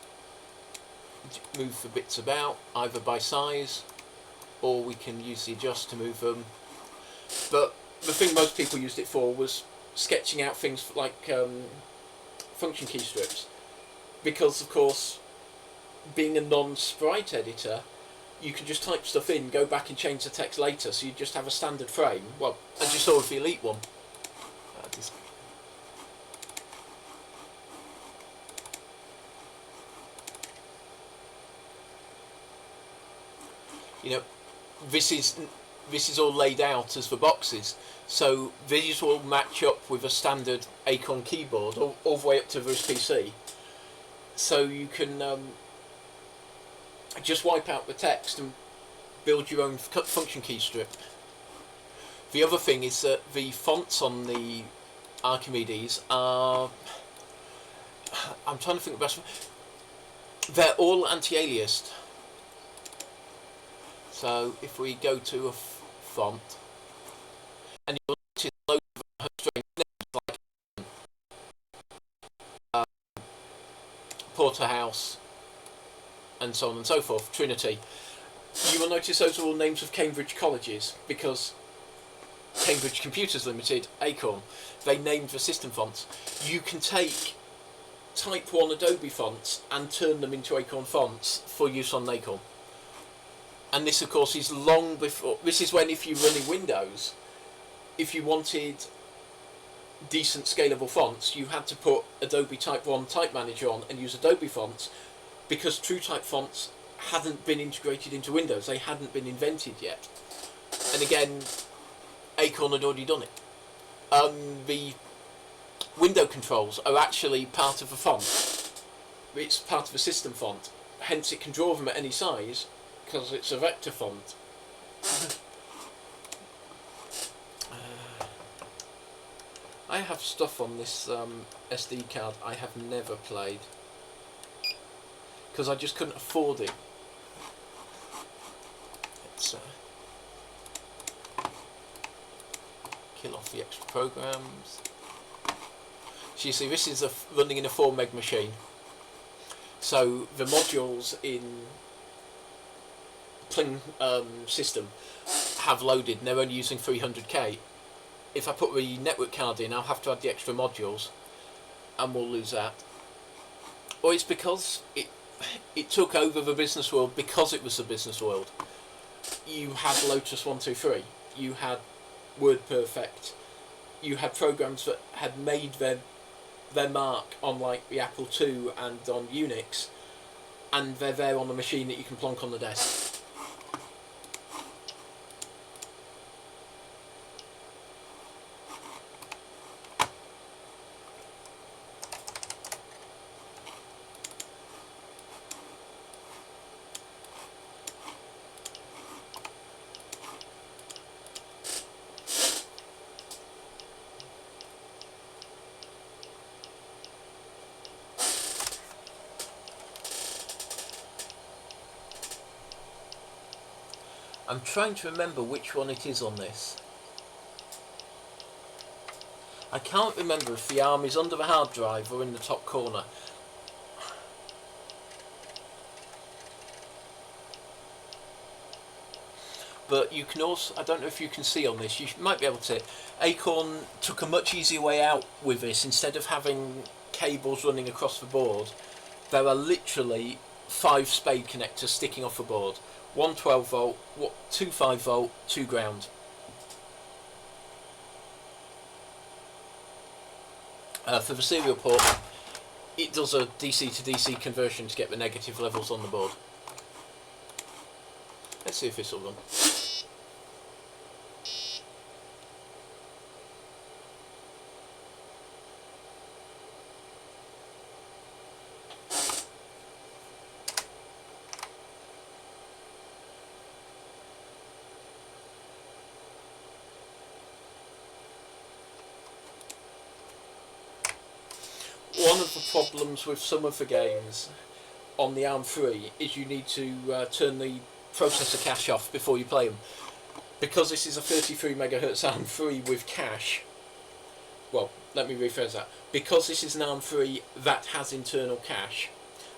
move the bits about, either by size, or we can use the adjust to move them. But the thing most people used it for was sketching out things like function key strips, because of course, being a non-sprite editor, you can just type stuff in, go back and change the text later, so you just have a standard frame. Well, as you saw with the Elite one. You know, this is all laid out as the boxes, so these will match up with a standard Acorn keyboard all the way up to this PC. So you can just wipe out the text and build your own function key strip. The other thing is that the fonts on the Archimedes are, I'm trying to think of the best one. They're all anti-aliased. So if we go to a font, and you'll notice loads of strange names like Porterhouse and so on and so forth, Trinity, you will notice those are all names of Cambridge colleges, because Cambridge Computers Limited, Acorn. They named the system fonts. You can take Type 1 Adobe fonts and turn them into Acorn fonts for use on Acorn. And this, of course, is long before... This is when, if you're running Windows, if you wanted decent scalable fonts, you had to put Adobe Type 1 Type Manager on and use Adobe fonts, because TrueType fonts hadn't been integrated into Windows. They hadn't been invented yet. And again, Acorn had already done it. The window controls are actually part of a font. It's part of a system font. Hence it can draw them at any size, because it's a vector font. I have stuff on this SD card I have never played, because I just couldn't afford it. Let's kill off the extra programs. So you see, this is running in a 4 meg machine. So the modules in Pling system have loaded, and they're only using 300k. If I put the network card in, I'll have to add the extra modules, and we'll lose that. Or it's because it took over the business world because it was the business world. You had Lotus 123, you had WordPerfect, you had programs that had made their mark on like the Apple II and on Unix, and they're there on the machine that you can plonk on the desk. I'm trying to remember which one it is on this. I can't remember if the ARM is under the hard drive or in the top corner. But you can also, I don't know if you can see on this, you might be able to, Acorn took a much easier way out with this. Instead of having cables running across the board, there are literally 5 spade connectors sticking off the board. 1 12 volt, 2 5 volt, 2 ground. For the serial port, it does a DC to DC conversion to get the negative levels on the board. Let's see if this will run. One of the problems with some of the games on the ARM3 is you need to turn the processor cache off before you play them. Because this is a 33 MHz ARM3 with cache, well, let me rephrase that. Because this is an ARM3 that has internal cache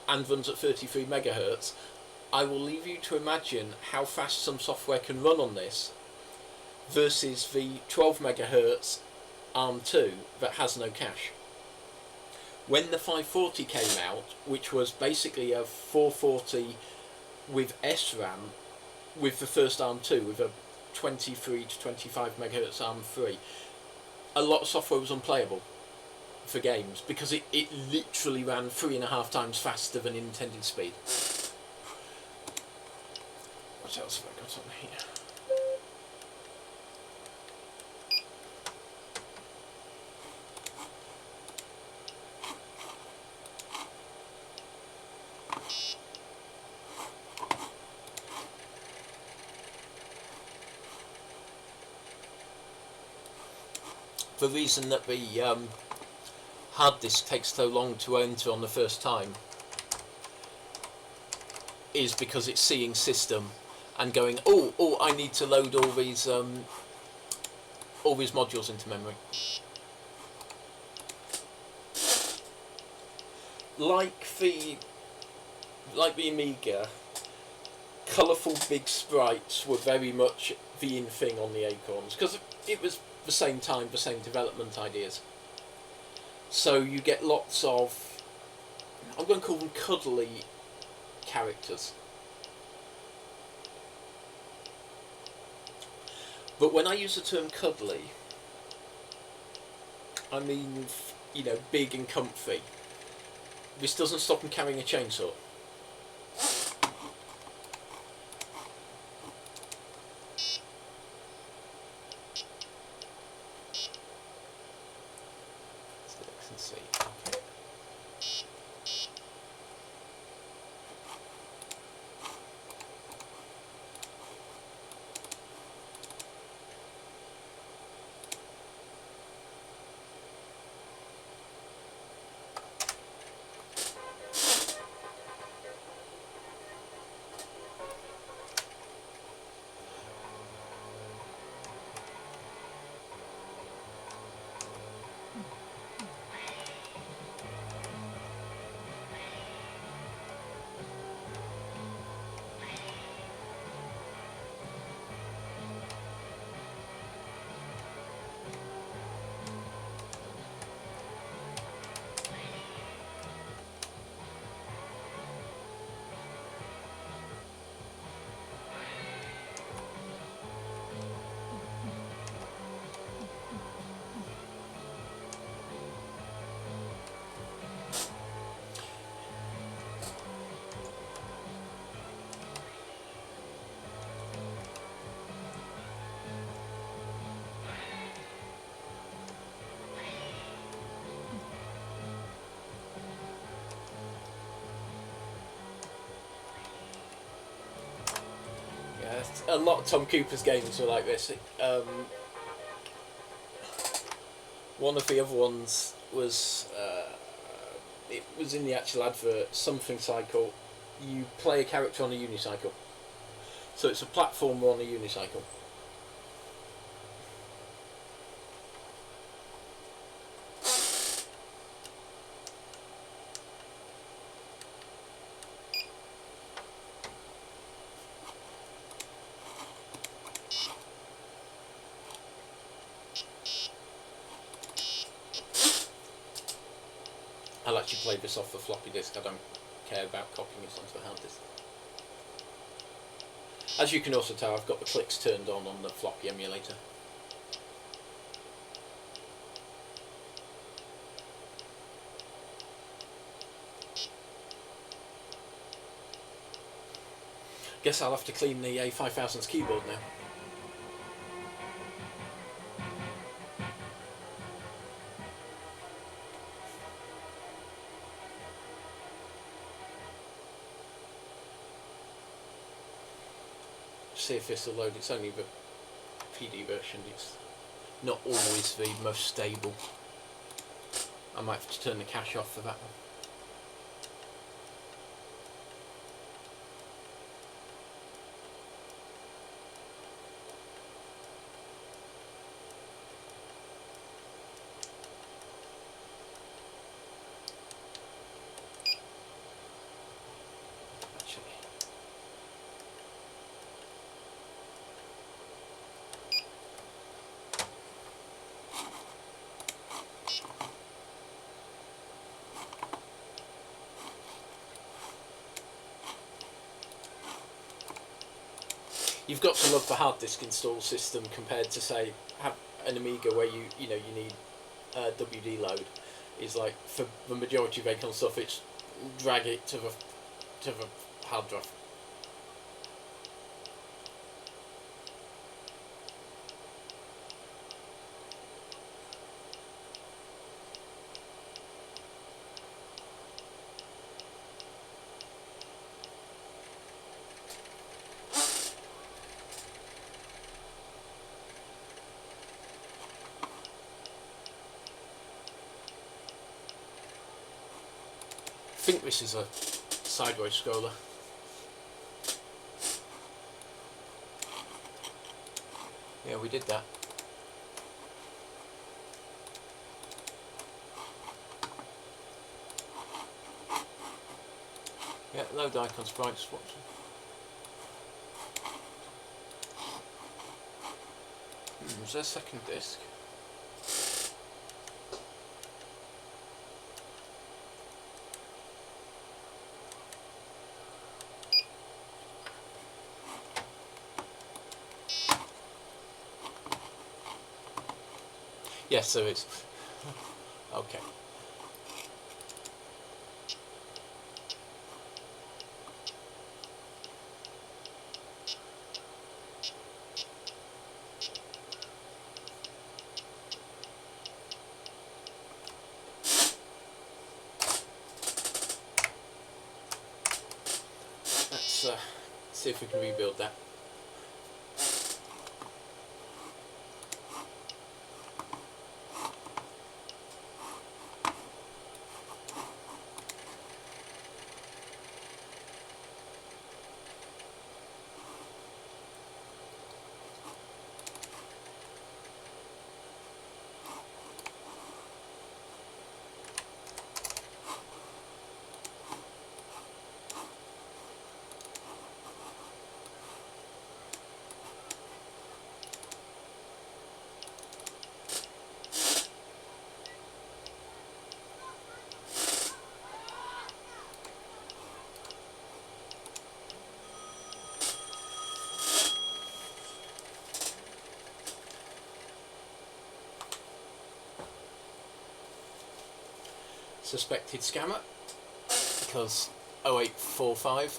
and runs at 33 MHz, I will leave you to imagine how fast some software can run on this versus the 12 MHz ARM2 that has no cache. When the 540 came out, which was basically a 440 with SRAM, with the first ARM2, with a 23 to 25 MHz ARM3, a lot of software was unplayable for games because it literally ran 3.5 times faster than intended speed. What else have I got on here? The reason that the hard disk takes so long to enter on the first time is because it's seeing system and going, oh, I need to load all these modules into memory. Like the Amiga, colourful big sprites were very much the in thing on the Acorns, because it was the same time, the same development ideas. So you get lots of, I'm going to call them cuddly characters. But when I use the term cuddly, I mean, you know, big and comfy. This doesn't stop them carrying a chainsaw. Let's see. Okay. Yeah, a lot of Tom Cooper's games were like this. One of the other ones was, it was in the actual advert, something cycle. You play a character on a unicycle. So it's a platformer on a unicycle. I'll actually play this off the floppy disk. I don't care about copying it onto the hard disk. As you can also tell, I've got the clicks turned on the floppy emulator. Guess I'll have to clean the A5000's keyboard now. See if this will load. It's only the PD version. It's not always the most stable. I might have to turn the cache off for that one. You've got to love the hard disk install system compared to, say, have an Amiga where you need WD load. Is like, for the majority of Acorn stuff, it's drag it to the hard drive. I think this is a sideways scroller. Yeah, we did that. Yeah, load icon sprites. Was there a second disc? Yes, there is. Okay. Let's see if we can rebuild that. Suspected scammer, because 0845.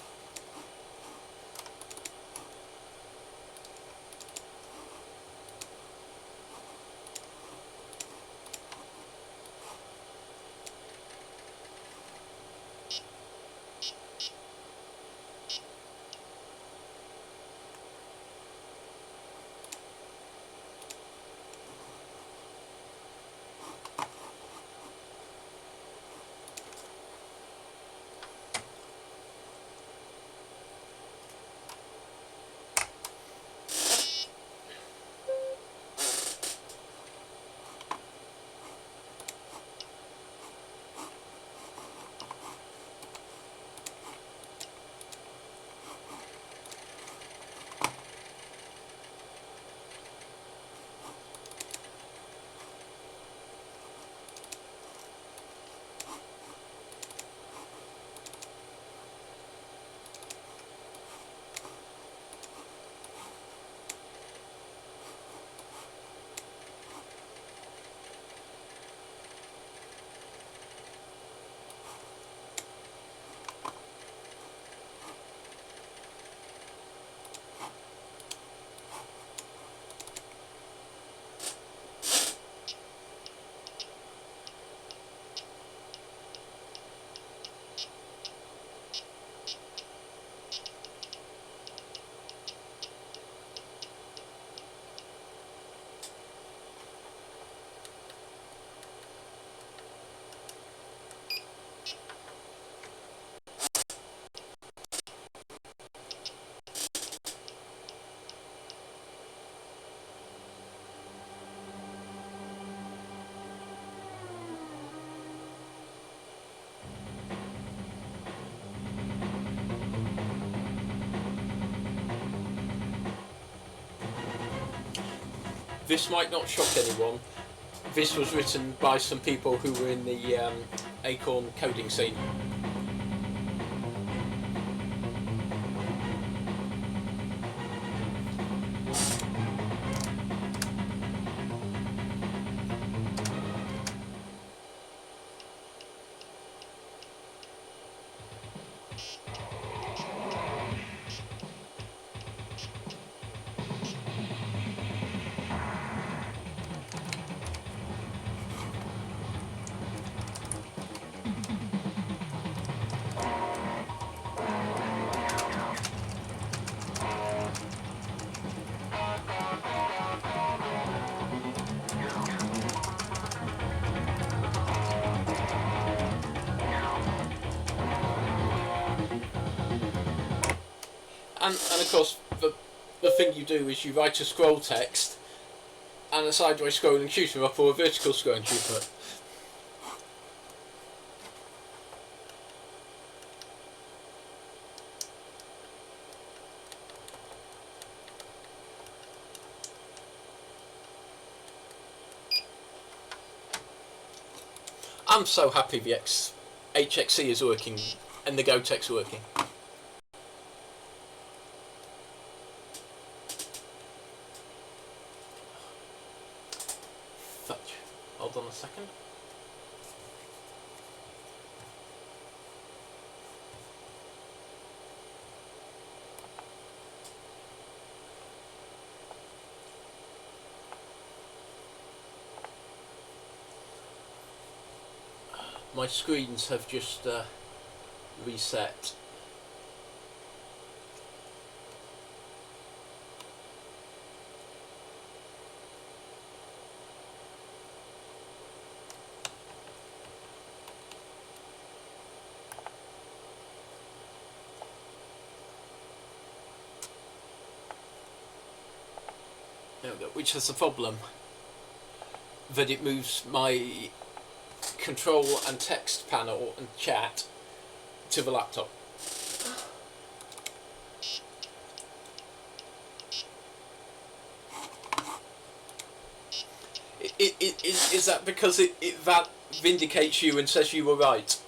This might not shock anyone. This was written by some people who were in the Acorn coding scene. And of course, the thing you do is you write a scroll text and a sideways scrolling shoot 'em up or a vertical scrolling shoot 'em up. I'm so happy the HXC is working and the Gotek's working. Fudge. Hold on a second. My screens have just reset. There we go, which is the problem, that it moves my control and text panel and chat to the laptop. Is that because that vindicates you and says you were right?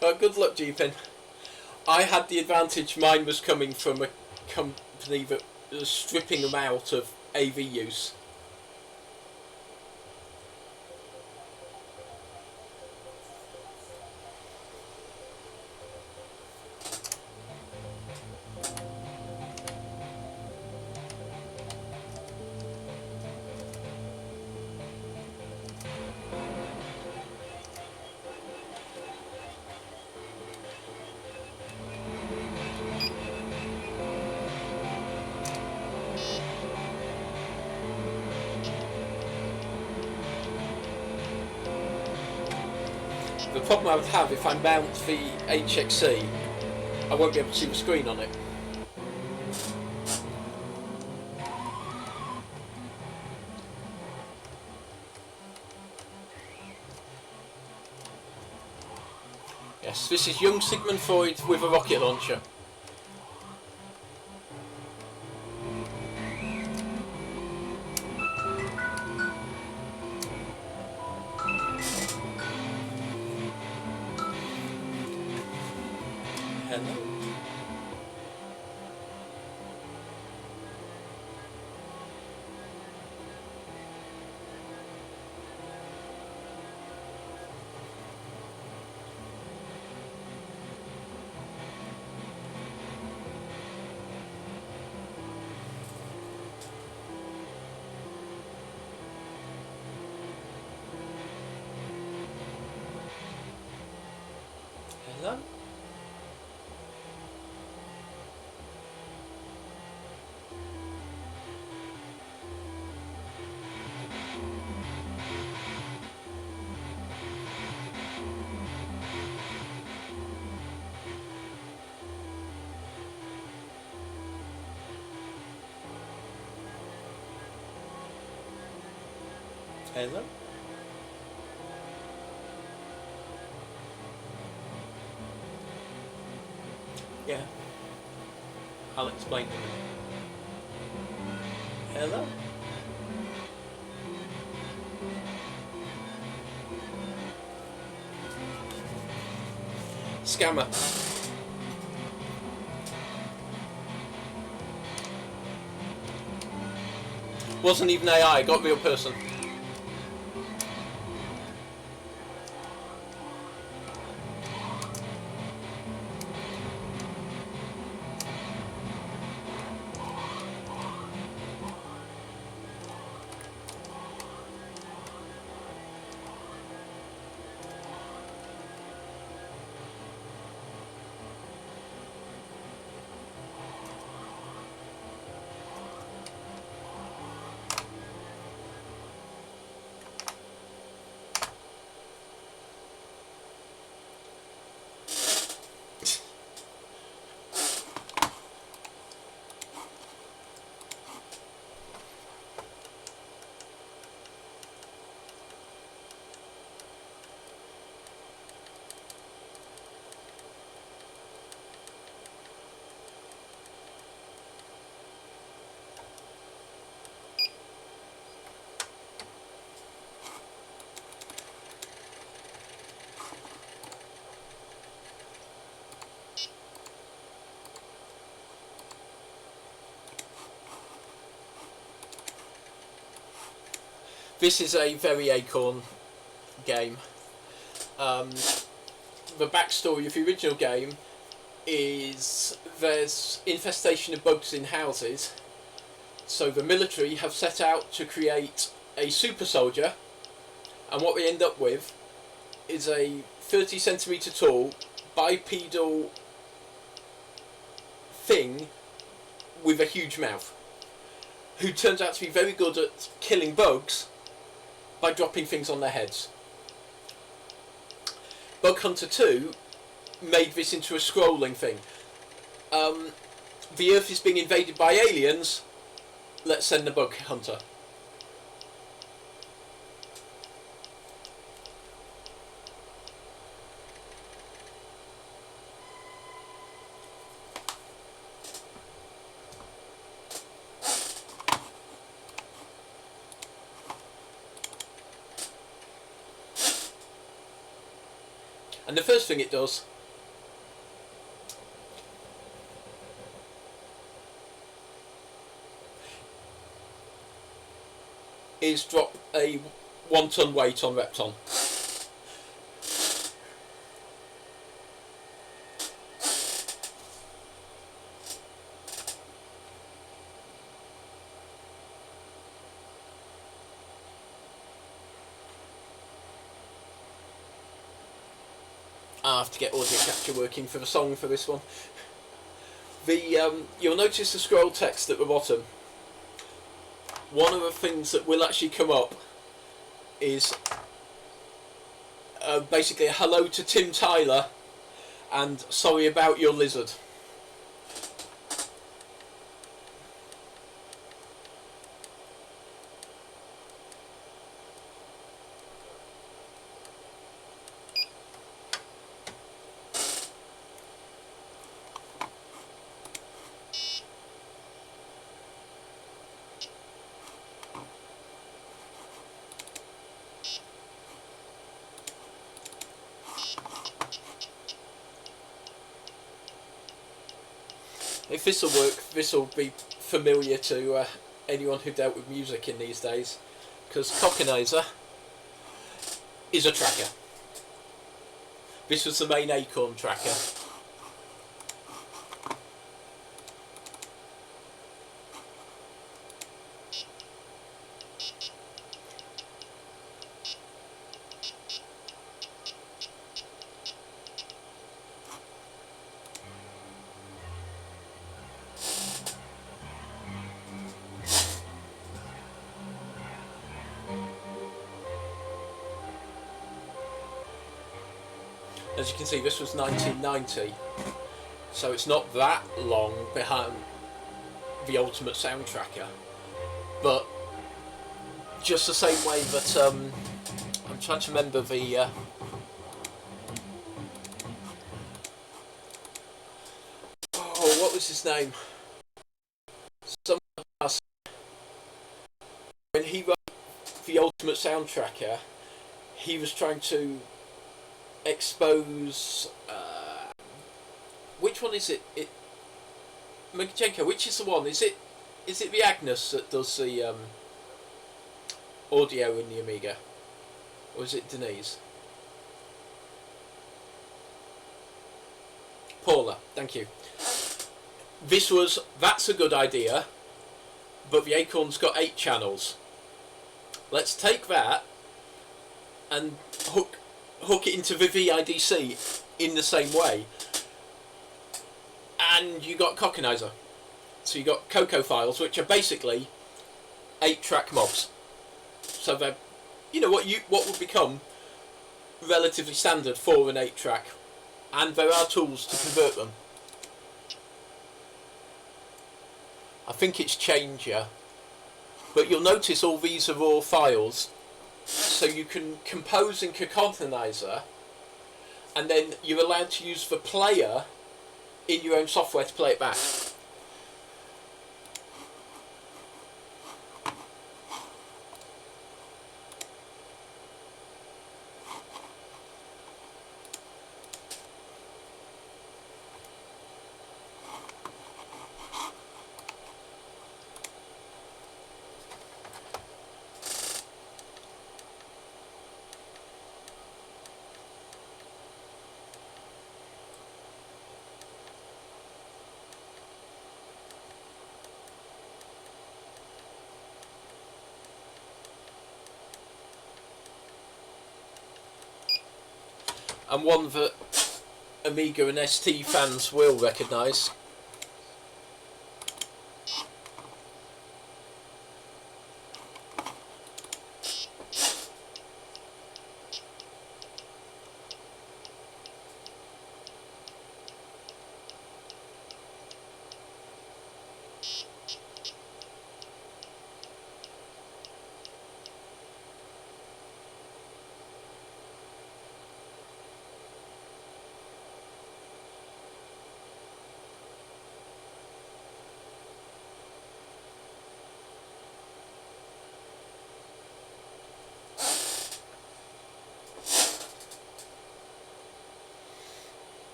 Well, good luck, Jeepin. I had the advantage. Mine was coming from a company that was stripping them out of AV use. The problem I would have if I mount the HXC, I won't be able to see the screen on it. Yes, this is young Sigmund Freud with a rocket launcher. Hello. Hello. Hello. Yeah. I'll explain to you. Hello. Scammer. Wasn't even AI, got real person. This is a very Acorn game. The backstory of the original game is there's infestation of bugs in houses, so the military have set out to create a super soldier, and what they end up with is a 30 centimetre tall bipedal thing with a huge mouth, who turns out to be very good at killing bugs by dropping things on their heads. Bug Hunter 2 made this into a scrolling thing. The Earth is being invaded by aliens, let's send the Bug Hunter. And the first thing it does is drop a 1 ton weight on Repton. I have to get audio capture working for the song for this one. You'll notice the scroll text at the bottom. One of the things that will actually come up is basically a hello to Tim Tyler and sorry about your lizard. If this will work, this will be familiar to anyone who dealt with music in these days, because Cockanizer is a tracker. This was the main Acorn tracker. As you can see, this was 1990, so it's not that long behind the Ultimate Sound Tracker, but just the same way that I'm trying to remember the oh, what was his name? Someone else, when he wrote the Ultimate Sound Tracker, he was trying to expose which one is it? Mikachenko, which is the one? Is it the Agnes that does the audio in the Amiga, or is it Denise? Paula, thank you. That's a good idea, but the Acorn's got 8 channels. Let's take that and hook it into the VIDC in the same way, and you got Cockanizer. So you got Coco files, which are basically 8-track mobs. So they're, you know, what would become relatively standard for an 8-track, and there are tools to convert them. I think it's Changer, but you'll notice all these are raw files. So you can compose in Cockanizer, and then you're allowed to use the player in your own software to play it back. and one that Amiga and ST fans will recognise.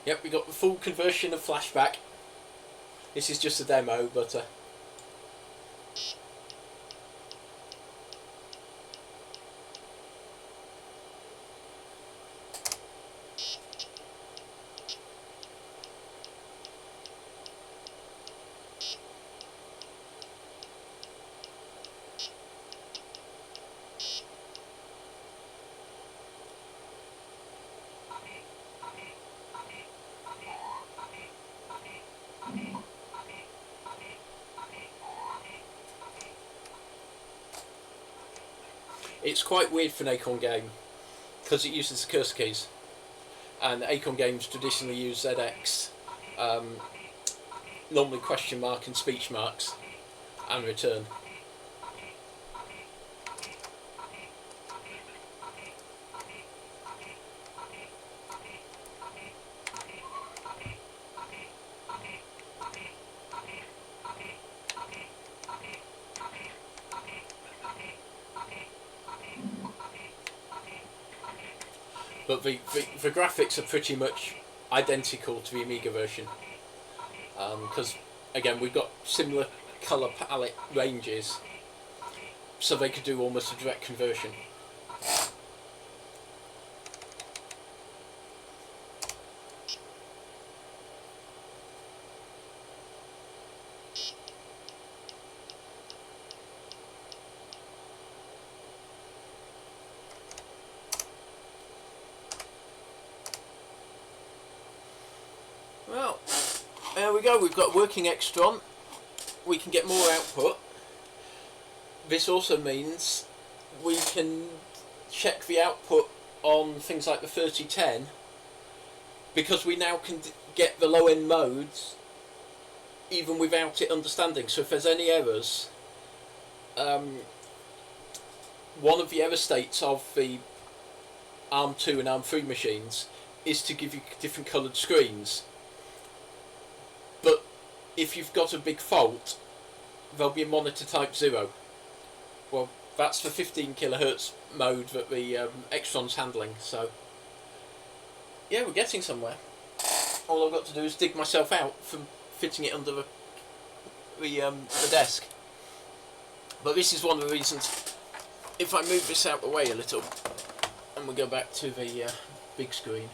Yep, we got the full conversion of flashback. This is just a demo, but it's quite weird for an Acorn game because it uses the cursor keys, and Acorn games traditionally use ZX, normally question mark and speech marks, and return. But the graphics are pretty much identical to the Amiga version, because again we've got similar colour palette ranges, so they could do almost a direct conversion. Well, there we go, we've got working Extron. We can get more output. This also means we can check the output on things like the 3010, because we now can get the low end modes even without it understanding. So if there's any errors, one of the error states of the ARM2 and ARM3 machines is to give you different coloured screens. But if you've got a big fault, there'll be a monitor type 0. Well, that's the 15 kHz mode that the Extron's handling, so yeah, we're getting somewhere. All I've got to do is dig myself out from fitting it under the desk. But this is one of the reasons, if I move this out the way a little, and we go back to the big screen.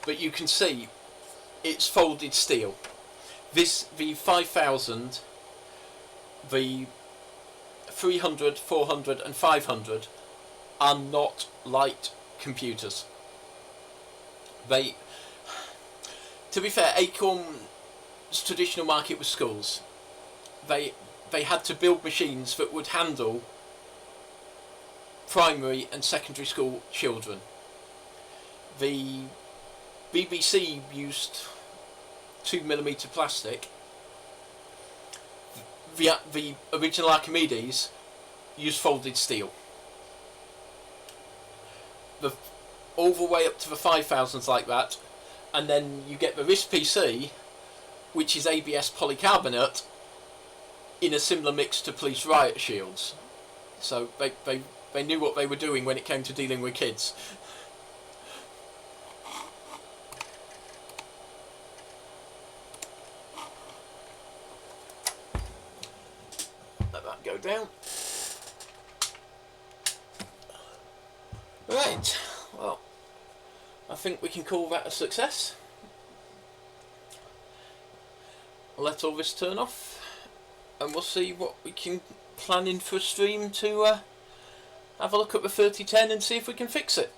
But you can see it's folded steel. The 5000, the 300, 400 and 500 are not light computers. To be fair, Acorn's traditional market was schools. They had to build machines that would handle primary and secondary school children. The BBC used 2mm plastic. The original Archimedes used folded steel. All the way up to the 5000s like that, and then you get the RISC PC, which is ABS polycarbonate, in a similar mix to police riot shields. So they knew what they were doing when it came to dealing with kids. Let that go down. Right, well, I think we can call that a success. I'll let all this turn off, and we'll see what we can plan in for a stream to have a look at the 3010 and see if we can fix it.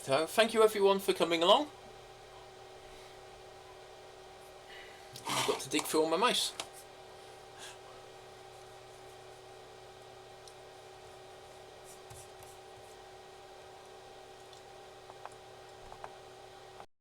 So, thank you everyone for coming along. I've got to dig through all my mice.